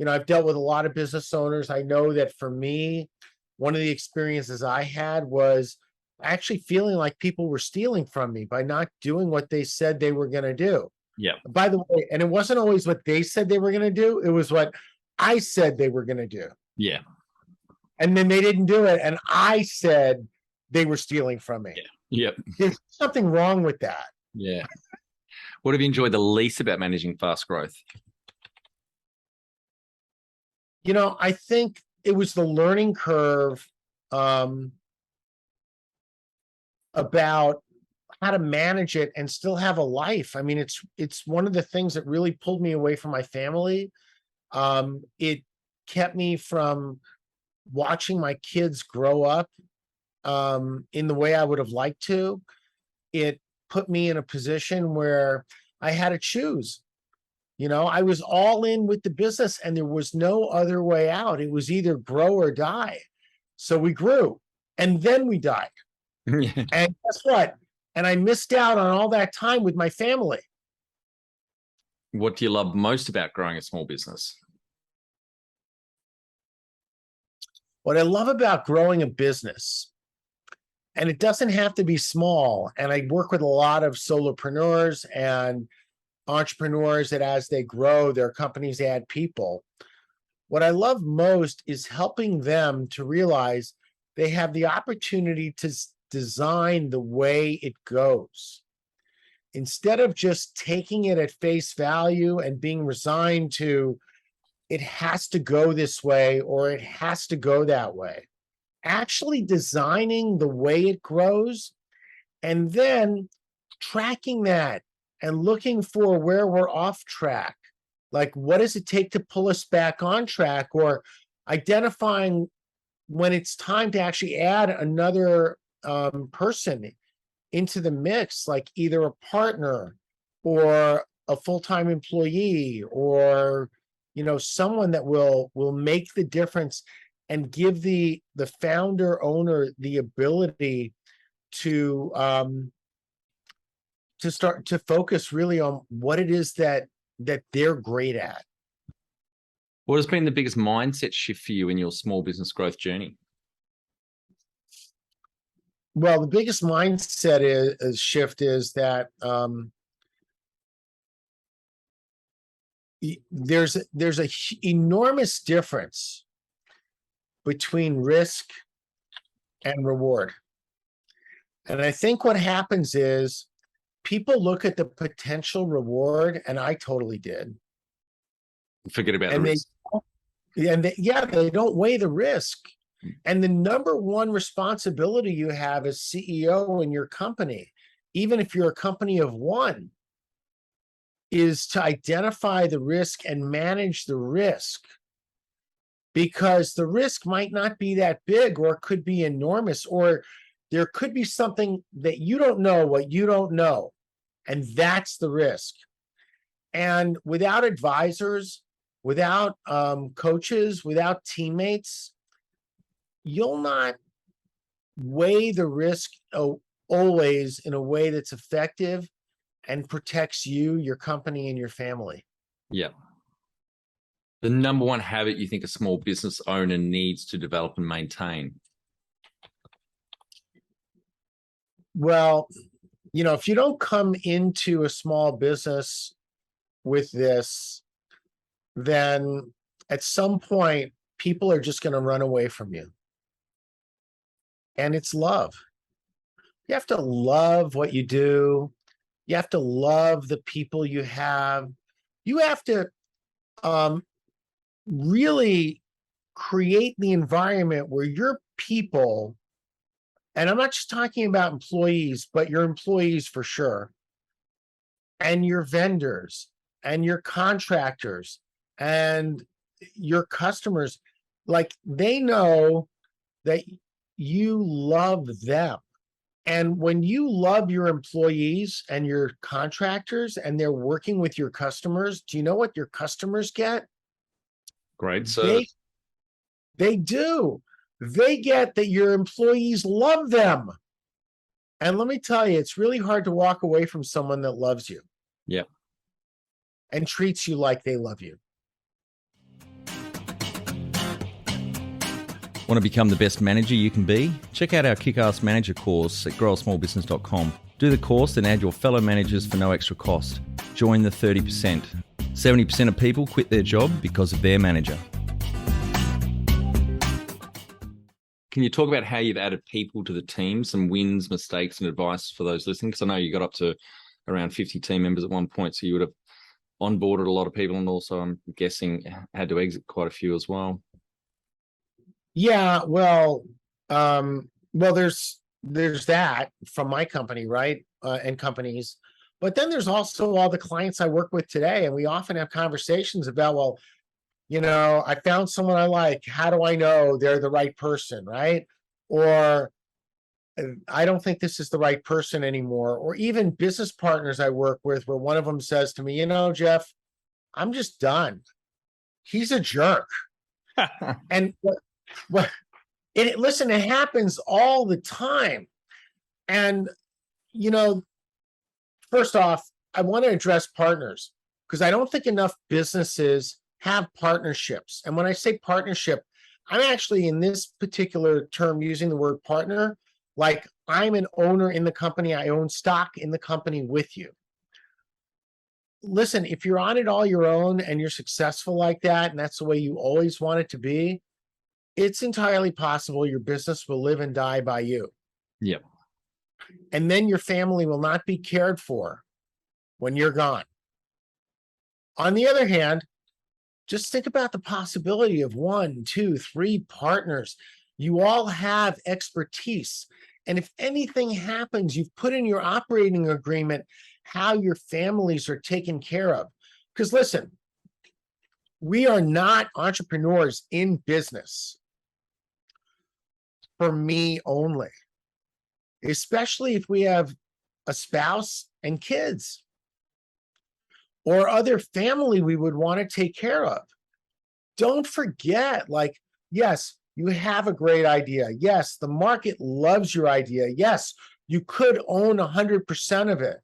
I've dealt with a lot of business owners. I know that for me, one of the experiences I had was actually feeling like people were stealing from me by not doing what they said they were going to do. Yeah. By the way, and it wasn't always what they said they were going to do, it was what I said they were going to do. Yeah. And then they didn't do it, and I said they were stealing from me. Yeah. Yep. There's something wrong with that. Yeah. What have you enjoyed the least about managing fast growth? I think it was the learning curve about how to manage it and still have a life. I mean, it's one of the things that really pulled me away from my family. It kept me from watching my kids grow up in the way I would have liked to. It put me in a position where I had to choose. I was all in with the business and there was no other way out. It was either grow or die. So we grew and then we died. Yeah. And guess what? And I missed out on all that time with my family. What do you love most about growing a small business? What I love about growing a business, and it doesn't have to be small, and I work with a lot of solopreneurs and entrepreneurs that as they grow, their companies add people. What I love most is helping them to realize they have the opportunity to design the way it goes. Instead of just taking it at face value and being resigned to it has to go this way or it has to go that way. Actually designing the way it grows and then tracking that and looking for where we're off track. Like, what does it take to pull us back on track, or identifying when it's time to actually add another person into the mix, like either a partner or a full-time employee, or someone that will make the difference and give the founder owner the ability to start to focus really on what it is that they're great at. What has been the biggest mindset shift for you in your small business growth journey? Well, the biggest mindset shift is that there's a enormous difference between risk and reward. And I think what happens is people look at the potential reward, and I totally did. Forget about the risk. They don't weigh the risk. And the number one responsibility you have as CEO in your company, even if you're a company of one, is to identify the risk and manage the risk. Because the risk might not be that big, or it could be enormous, or there could be something that you don't know what you don't know. And that's the risk. And without advisors, without coaches, without teammates, you'll not weigh the risk always in a way that's effective and protects you, your company, and your family. Yeah. The number one habit you think a small business owner needs to develop and maintain? Well, if you don't come into a small business with this, then at some point, people are just going to run away from you. And it's love. You have to love what you do. You have to love the people you have. You have to really create the environment where your people, and I'm not just talking about employees, but your employees for sure, and your vendors and your contractors and your customers, like they know that you love them. And when you love your employees and your contractors and they're working with your customers, do you know what your customers get? Great service. They do. They get that your employees love them. And let me tell you, it's really hard to walk away from someone that loves you. Yeah. And treats you like they love you. Want to become the best manager you can be? Check out our Kick-Ass Manager course at growasmallbusiness.com. Do the course and add your fellow managers for no extra cost. Join the 30%. 70% of people quit their job because of their manager. Can you talk about how you've added people to the team, some wins, mistakes, and advice for those listening? Because I know you got up to around 50 team members at one point, so you would have onboarded a lot of people, and also I'm guessing had to exit quite a few as well. Yeah, well, there's that from my company, right? And companies, but then there's also all the clients I work with today, and we often have conversations about, well, I found someone I like. How do I know they're the right person, right? Or I don't think this is the right person anymore. Or even business partners I work with, where one of them says to me, Jeff, I'm just done. He's a jerk. And listen, it happens all the time. And, first off, I want to address partners, because I don't think enough businesses have partnerships. And when I say partnership, I'm actually, in this particular term, using the word partner, like I'm an owner in the company. I own stock in the company with you. Listen, if you're on it all your own and you're successful like that, and that's the way you always want it to be, it's entirely possible your business will live and die by you. Yep. And then your family will not be cared for when you're gone. On the other hand, just think about the possibility of 1, 2, 3 partners. You all have expertise. And if anything happens, you've put in your operating agreement how your families are taken care of. Because listen, we are not entrepreneurs in business for me only, especially if we have a spouse and kids or other family we would want to take care of. Don't forget, yes, you have a great idea. Yes, the market loves your idea. Yes, you could own 100% of it.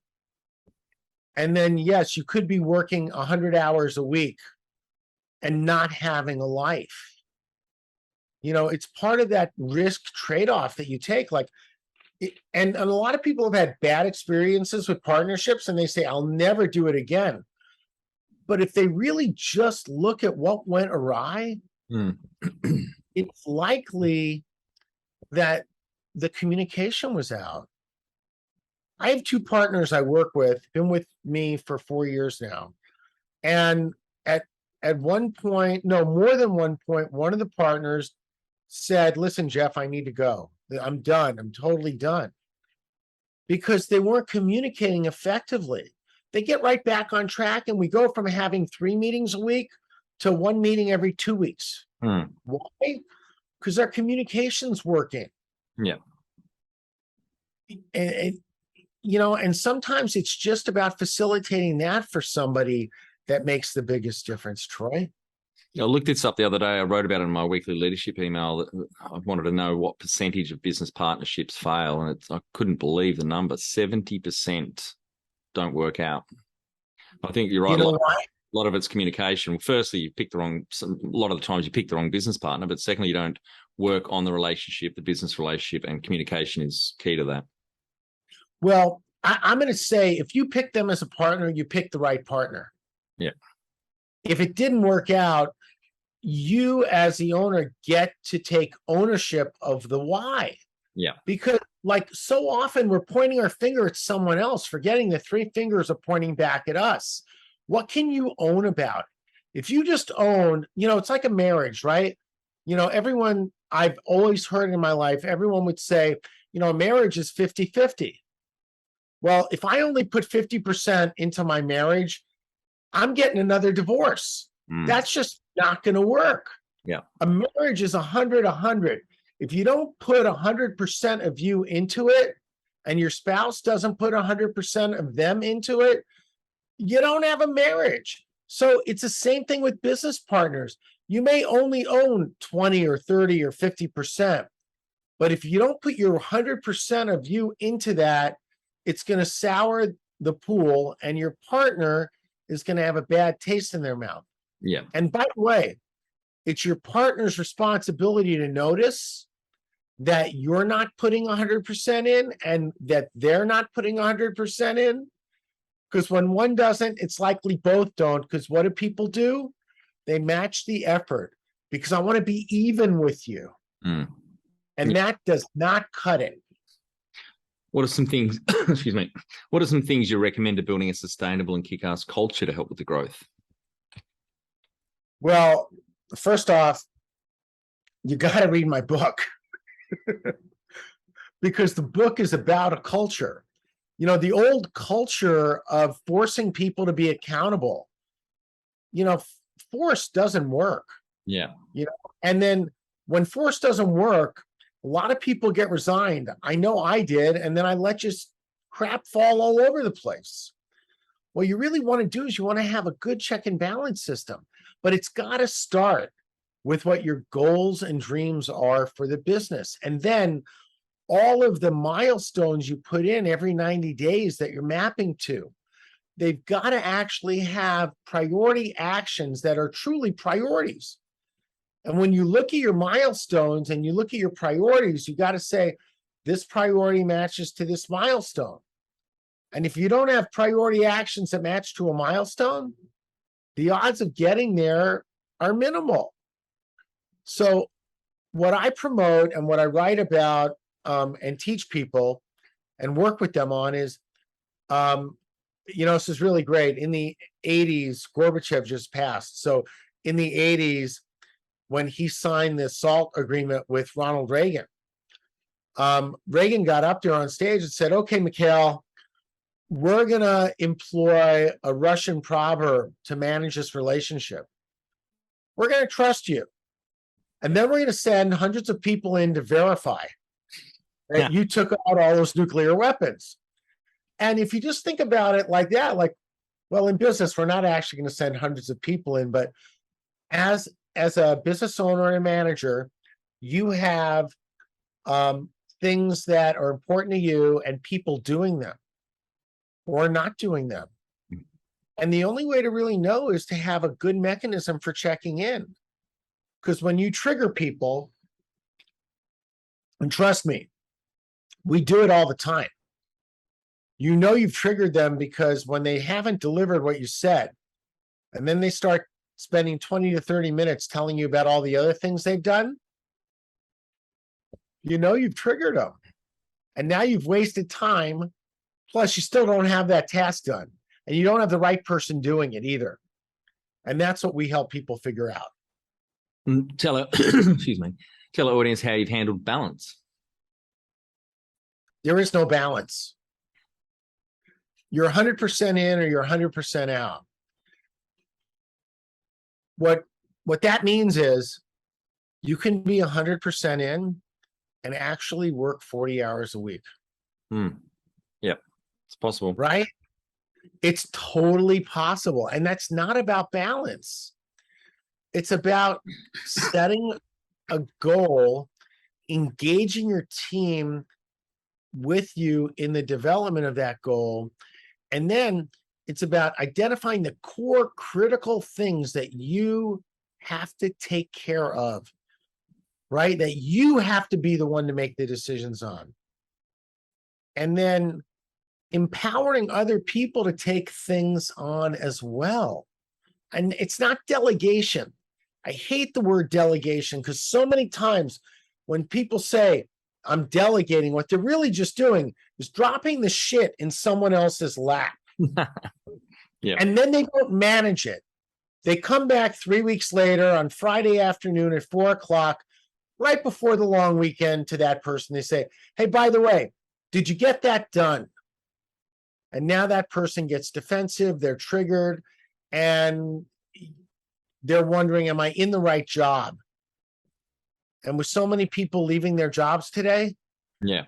And then, yes, you could be working 100 hours a week and not having a life. It's part of that risk trade-off that you take. And a lot of people have had bad experiences with partnerships, and they say, I'll never do it again. But if they really just look at what went awry, it's likely that the communication was out. I have 2 partners I work with, been with me for 4 years now. And at one point, no, more than one point, one of the partners said, listen, Jeff, I need to go. I'm done. I'm totally done. Because they weren't communicating effectively. They get right back on track, and we go from having 3 meetings a week to 1 meeting every 2 weeks. Why? Because our communication's working. Yeah. And sometimes it's just about facilitating that for somebody that makes the biggest difference, Troy. I looked this up the other day. I wrote about it in my weekly leadership email. I wanted to know what percentage of business partnerships fail, and I couldn't believe the number. 70% don't work out. I think you're right. You know why? A lot of it's communication. Firstly, you pick the wrong. A lot of the times you pick the wrong business partner, but secondly, you don't work on the relationship, the business relationship, and communication is key to that. Well, I'm going to say if you pick them as a partner, you pick the right partner. Yeah. If it didn't work out, you as the owner get to take ownership of the why. Yeah. Because like so often we're pointing our finger at someone else, forgetting the three fingers are pointing back at us. What can you own about it? If you just own, it's like a marriage, right? Everyone, I've always heard in my life, everyone would say, a marriage is 50-50. Well, if I only put 50% into my marriage, I'm getting another divorce. That's just not going to work. Yeah. A marriage is 100-100. If you don't put 100% of you into it, and your spouse doesn't put 100% of them into it, you don't have a marriage. So it's the same thing with business partners. You may only own 20 or 30 or 50%, but if you don't put your 100% of you into that, it's going to sour the pool, and your partner is going to have a bad taste in their mouth. Yeah. And by the way, it's your partner's responsibility to notice that you're not putting 100% in and that they're not putting 100% in. Because when one doesn't, it's likely both don't. Because what do people do? They match the effort because I want to be even with you. And that does not cut it. What are some things, excuse me, what are some things you recommend to building a sustainable and kick-ass culture to help with the growth? Well, first off, you got to read my book because the book is about a culture. The old culture of forcing people to be accountable, force doesn't work. Yeah. And then when force doesn't work, a lot of people get resigned. I know I did. And then I let just crap fall all over the place. What you really want to do is you want to have a good check and balance system, but it's got to start with what your goals and dreams are for the business. And then all of the milestones you put in every 90 days that you're mapping to, they've got to actually have priority actions that are truly priorities. And when you look at your milestones and you look at your priorities, you got to say, this priority matches to this milestone. And if you don't have priority actions that match to a milestone, the odds of getting there are minimal. So what I promote and what I write about and teach people and work with them on is, this is really great. In the 80s, Gorbachev just passed. So in the 80s, when he signed the SALT agreement with Ronald Reagan, Reagan got up there on stage and said, okay, Mikhail, we're going to employ a Russian proverb to manage this relationship. We're going to trust you. And then we're going to send hundreds of people in to verify that you took out all those nuclear weapons. And if you just think about it like that, well, in business, we're not actually going to send hundreds of people in, but as a business owner and a manager, you have things that are important to you and people doing them or not doing them. And the only way to really know is to have a good mechanism for checking in. Because when you trigger people, and trust me, we do it all the time. You've triggered them because when they haven't delivered what you said, and then they start spending 20 to 30 minutes telling you about all the other things they've done, you've triggered them. And now you've wasted time. Plus, you still don't have that task done. And you don't have the right person doing it either. And that's what we help people figure out. Tell our, excuse me, tell our audience how you've handled balance. There is no balance. You're 100% in or you're 100% out. What that means is you can be 100% in and actually work 40 hours a week. Yeah, it's possible. Right? It's totally possible. And that's not about balance. It's about setting a goal, engaging your team with you in the development of that goal. And then it's about identifying the core critical things that you have to take care of, right? That you have to be the one to make the decisions on. And then empowering other people to take things on as well. And it's not delegation. I hate the word delegation because so many times when people say, I'm delegating, what they're really just doing is dropping the shit in someone else's lap. Yeah. And then they don't manage it. They come back 3 weeks later on Friday afternoon at 4:00, right before the long weekend, to that person. They say, hey, by the way, did you get that done? And now that person gets defensive, they're triggered, and they're wondering, am I in the right job? And with so many people leaving their jobs today, Yeah.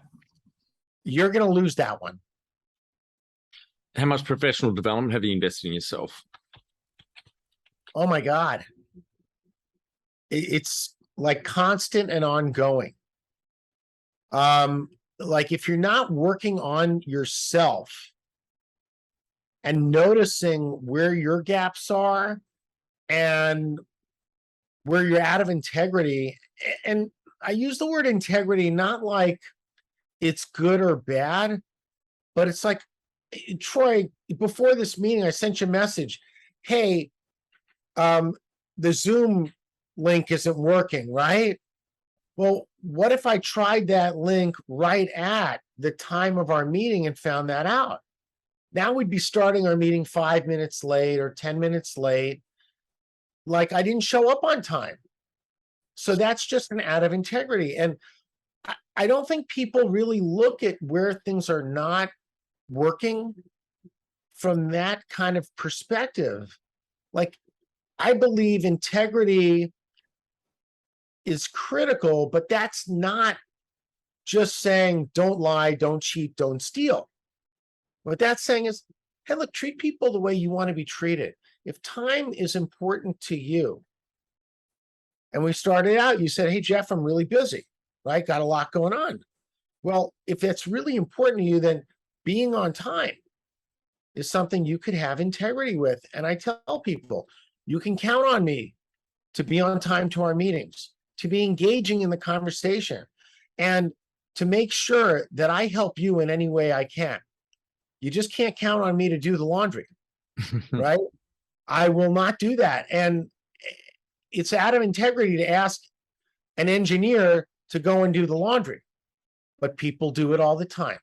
you're going to lose that one. How much professional development have you invested in yourself? Oh my God. It's like constant and ongoing. Like if you're not working on yourself and noticing where your gaps are and where you're out of integrity, and I use the word integrity not like it's good or bad, but it's like, Troy, before this meeting, I sent you a message. Hey, the Zoom link isn't working, right? Well, what if I tried that link right at the time of our meeting and found that out? Now we'd be starting our meeting 5 minutes late or 10 minutes late. Like I didn't show up on time. So that's just an out of integrity. And I don't think people really look at where things are not working from that kind of perspective. Like, I believe integrity is critical, but that's not just saying don't lie, don't cheat, don't steal. What that's saying is, hey, look, treat people the way you want to be treated. If time is important to you, and we started out, you said, hey, Jeff, I'm really busy, right? Got a lot going on. Well, if that's really important to you, then being on time is something you could have integrity with. And I tell people, you can count on me to be on time to our meetings, to be engaging in the conversation, and to make sure that I help you in any way I can. You just can't count on me to do the laundry, right? I will not do that. And it's out of integrity to ask an engineer to go and do the laundry, but people do it all the time.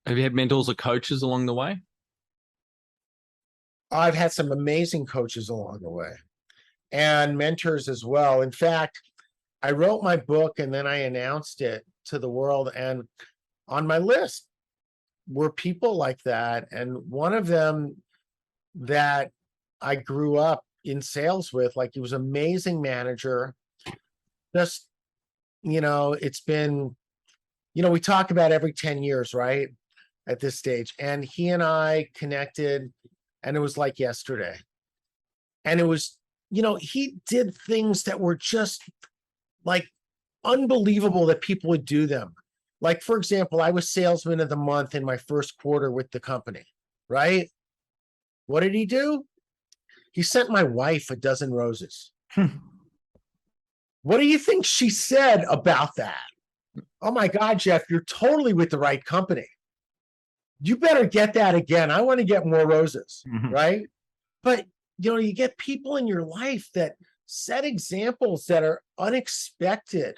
Have you had mentors or coaches along the way? I've had some amazing coaches along the way and mentors as well. In fact, I wrote my book and then I announced it to the world. And on my list were people like that. And one of them that I grew up in sales with, like he was an amazing manager. Just, it's been, we talk about every 10 years, right? At this stage. And he and I connected and it was like yesterday. And it was, he did things that were just like unbelievable that people would do them. Like, for example, I was salesman of the month in my first quarter with the company, right? What did he do? He sent my wife a dozen roses. What do you think she said about that? Oh my God, Jeff, you're totally with the right company. You better get that again. I want to get more roses, right? But, you get people in your life that set examples that are unexpected,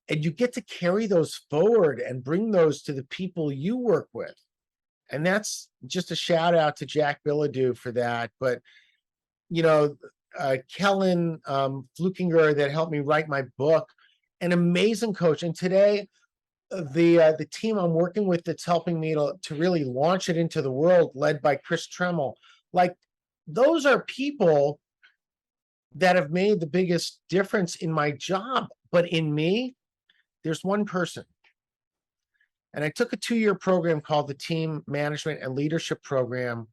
and you get to carry those forward and bring those to the people you work with. And that's just a shout out to Jack Bilodeau for that. But, Kellen Flukinger that helped me write my book, an amazing coach. And today, the team I'm working with that's helping me to really launch it into the world, led by Chris Tremmel, like those are people that have made the biggest difference in my job. But in me, there's one person. And I took a 2-year program called the Team Management and Leadership Program.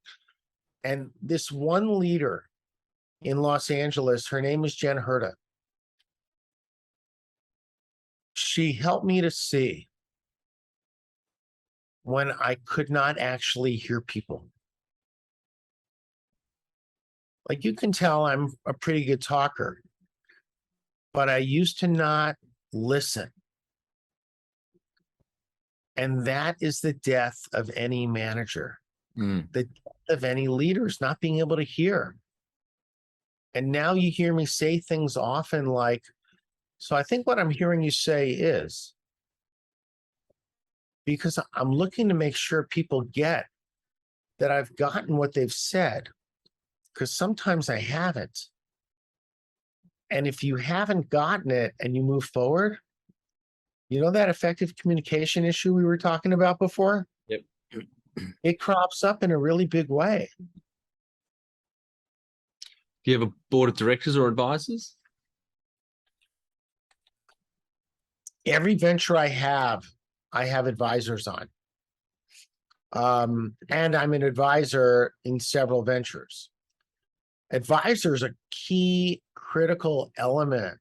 And this one leader in Los Angeles. Her name is Jen Herta. She helped me to see when I could not actually hear people. Like, you can tell I'm a pretty good talker, but I used to not listen. And that is the death of any manager, the death of any leaders, not being able to hear. And now you hear me say things often like, so I think what I'm hearing you say is, because I'm looking to make sure people get that I've gotten what they've said, because sometimes I haven't. And if you haven't gotten it and you move forward, you know that effective communication issue we were talking about before? Yep. It crops up in a really big way. Do you have a board of directors or advisors? Every venture I have advisors on. And I'm an advisor in several ventures. Advisor is a key critical element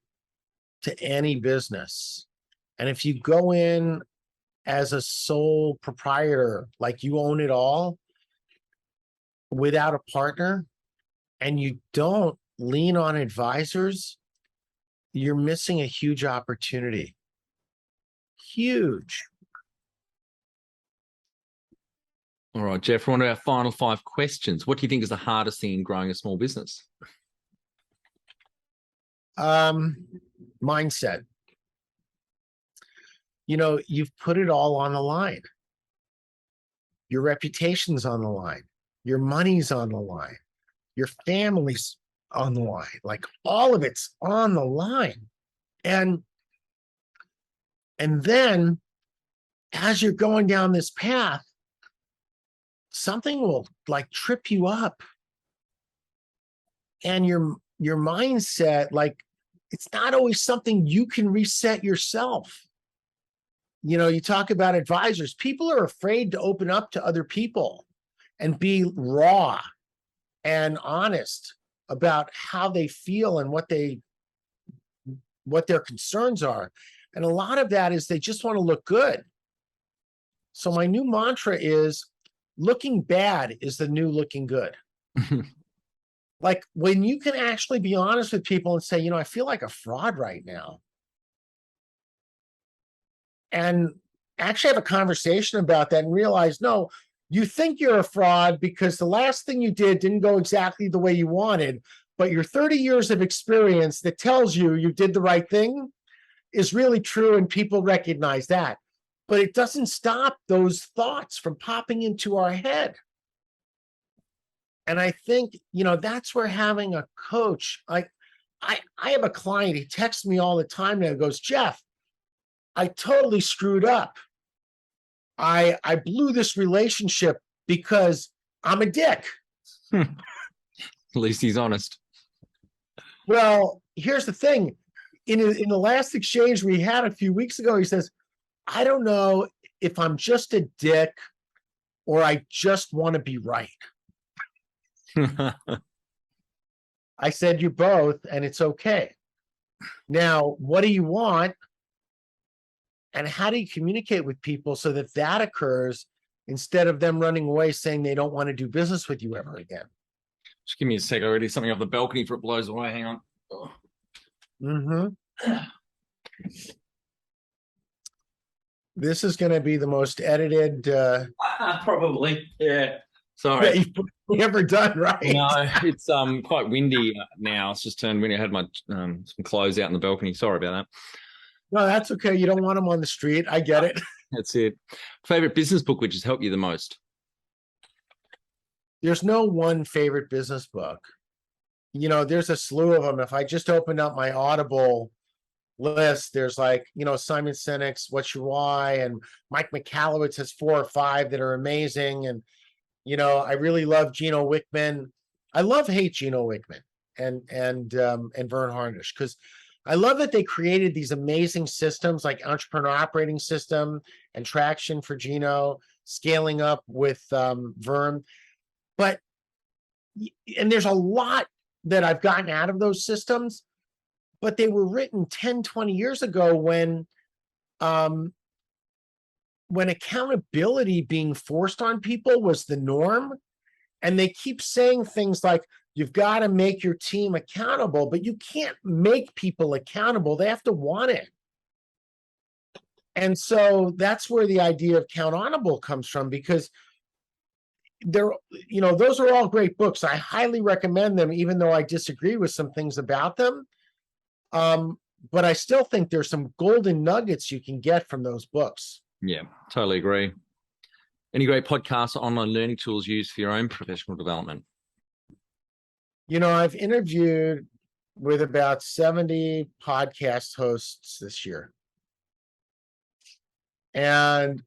to any business. And if you go in as a sole proprietor, like you own it all without a partner, and you don't lean on advisors, you're missing a huge opportunity. Huge. All right, Jeff, one of our final 5 questions. What do you think is the hardest thing in growing a small business? Mindset. You know, you've put it all on the line. Your reputation's on the line. Your money's on the line. Your family's on the line. Like, all of it's on the line. And then as you're going down this path, something will like trip you up. And your mindset, like, it's not always something you can reset yourself. You know, you talk about advisors. People are afraid to open up to other people and be raw and honest about how they feel and what their concerns are. And a lot of that is they just want to look good. So my new mantra is, looking bad is the new looking good. Like, when you can actually be honest with people and say, you know, I feel like a fraud right now, and actually have a conversation about that and realize, no, you think you're a fraud because the last thing you did didn't go exactly the way you wanted, but your 30 years of experience that tells you you did the right thing is really true, and people recognize that. But it doesn't stop those thoughts from popping into our head. And I think, you know, that's where having a coach, like, I have a client, he texts me all the time now, goes, Jeff, I totally screwed up. I blew this relationship because I'm a dick. At least he's honest. Well, here's the thing. In the last exchange we had a few weeks ago, he says, I don't know if I'm just a dick or I just want to be right. I said, you both, and it's okay. Now, what do you want? And how do you communicate with people so that that occurs instead of them running away saying they don't want to do business with you ever again? Just give me a sec. I already something off the balcony before it blows away. Hang on. Oh. This is going to be the most edited Probably, yeah. Sorry. that you've ever done, right? No, it's quite windy now. It's just turned windy. I had my some clothes out in the balcony. Sorry about that. No, that's okay. You don't want them on the street. I get it. That's it. Favorite business book which has helped you the most? There's no one favorite business book. You know, there's a slew of them. If I just opened up my Audible list, there's like, you know, Simon Sinek's What's Your Why, and Mike Michalowicz has 4 or 5 that are amazing. And, you know, I really love Gino Wickman. I hate Gino Wickman and Vern Harnish, because I love that they created these amazing systems like Entrepreneur Operating System and Traction for Gino, Scaling Up with Vern. And there's a lot that I've gotten out of those systems, but they were written 10, 20 years ago when accountability being forced on people was the norm. And they keep saying things like, you've got to make your team accountable, but you can't make people accountable. They have to want it. And so that's where the idea of Countable comes from, because those are all great books. I highly recommend them, even though I disagree with some things about them. But I still think there's some golden nuggets you can get from those books. Yeah, totally agree. Any great podcasts or online learning tools used for your own professional development? I've interviewed with about 70 podcast hosts this year. And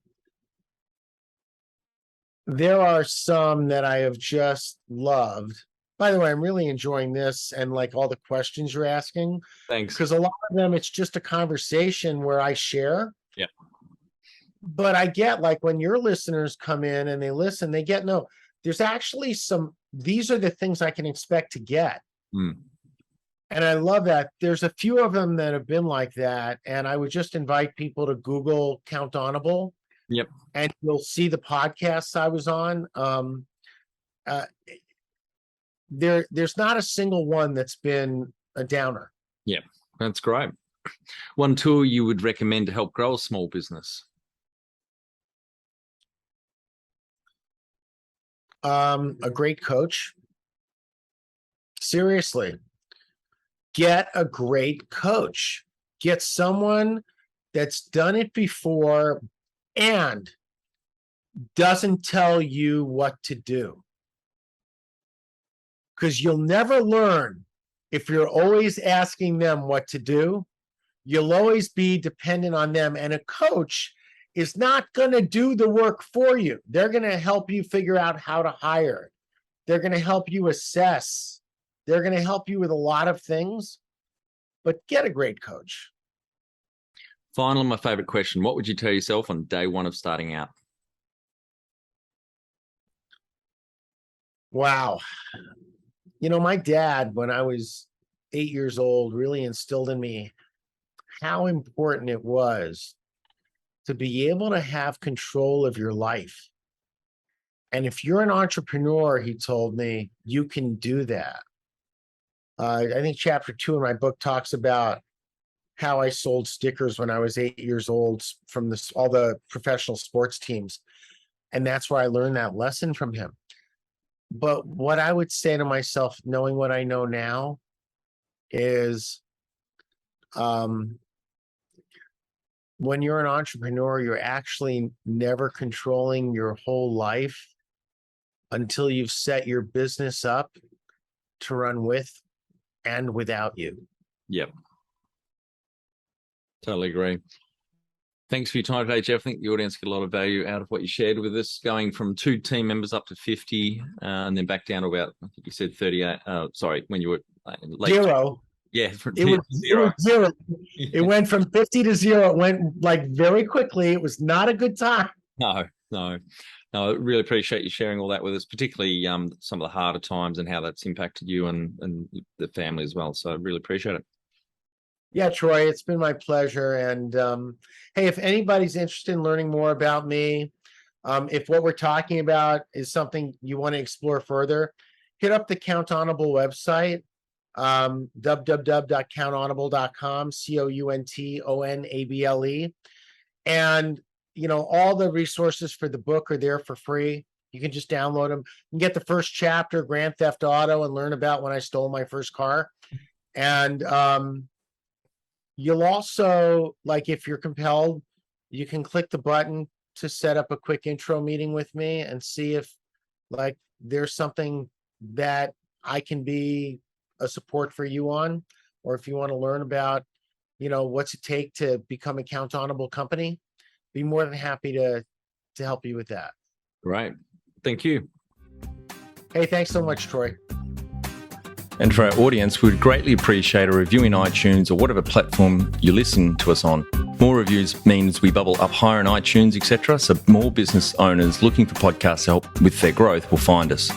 there are some that I have just loved. By the way, I'm really enjoying this and like all the questions you're asking. Thanks. Because a lot of them, it's just a conversation where I share. Yeah. But I get, like, when your listeners come in and they listen, they get, no, there's actually these are the things I can expect to get. Mm. And I love that. There's a few of them that have been like that. And I would just invite people to Google Countable. Yep. And you'll see the podcasts I was on. There's not a single one that's been a downer. Yeah, that's great. One tool you would recommend to help grow a small business? A great coach. Seriously, get a great coach. Get someone that's done it before and doesn't tell you what to do. Because you'll never learn if you're always asking them what to do. You'll always be dependent on them. And a coach is not going to do the work for you. They're going to help you figure out how to hire. They're going to help you assess. They're going to help you with a lot of things. But get a great coach. Finally, my favorite question. What would you tell yourself on day one of starting out? Wow. My dad, when I was 8 years old, really instilled in me how important it was to be able to have control of your life. And if you're an entrepreneur, he told me, you can do that. I think chapter 2 in my book talks about how I sold stickers when I was 8 years old from all the professional sports teams. And that's where I learned that lesson from him. But what I would say to myself, knowing what I know now, is when you're an entrepreneur, you're actually never controlling your whole life until you've set your business up to run with and without you. Yep. Totally agree. Thanks for your time today, Jeff. I think the audience get a lot of value out of what you shared with us, going from 2 team members up to 50 and then back down to about, I think you said 38. Sorry, when you were late. 0. Yeah. It was 0. It went from 50 to 0. It went like very quickly. It was not a good time. No. I really appreciate you sharing all that with us, particularly some of the harder times and how that's impacted you and the family as well. So I really appreciate it. Yeah, Troy, it's been my pleasure. And hey, if anybody's interested in learning more about me, if what we're talking about is something you want to explore further, hit up the Countable website, www.countable.com, COUNTONABLE. And, all the resources for the book are there for free. You can just download them. You can get the first chapter, Grand Theft Auto, and learn about when I stole my first car. And you'll also, like, if you're compelled, you can click the button to set up a quick intro meeting with me and see if, like, there's something that I can be a support for you on, or if you want to learn about, what's it take to become a Countable company, be more than happy to help you with that. Great. Thank you. Hey, thanks so much, Troy. And for our audience, we would greatly appreciate a review in iTunes or whatever platform you listen to us on. More reviews means we bubble up higher in iTunes, etc. So more business owners looking for podcast help with their growth will find us.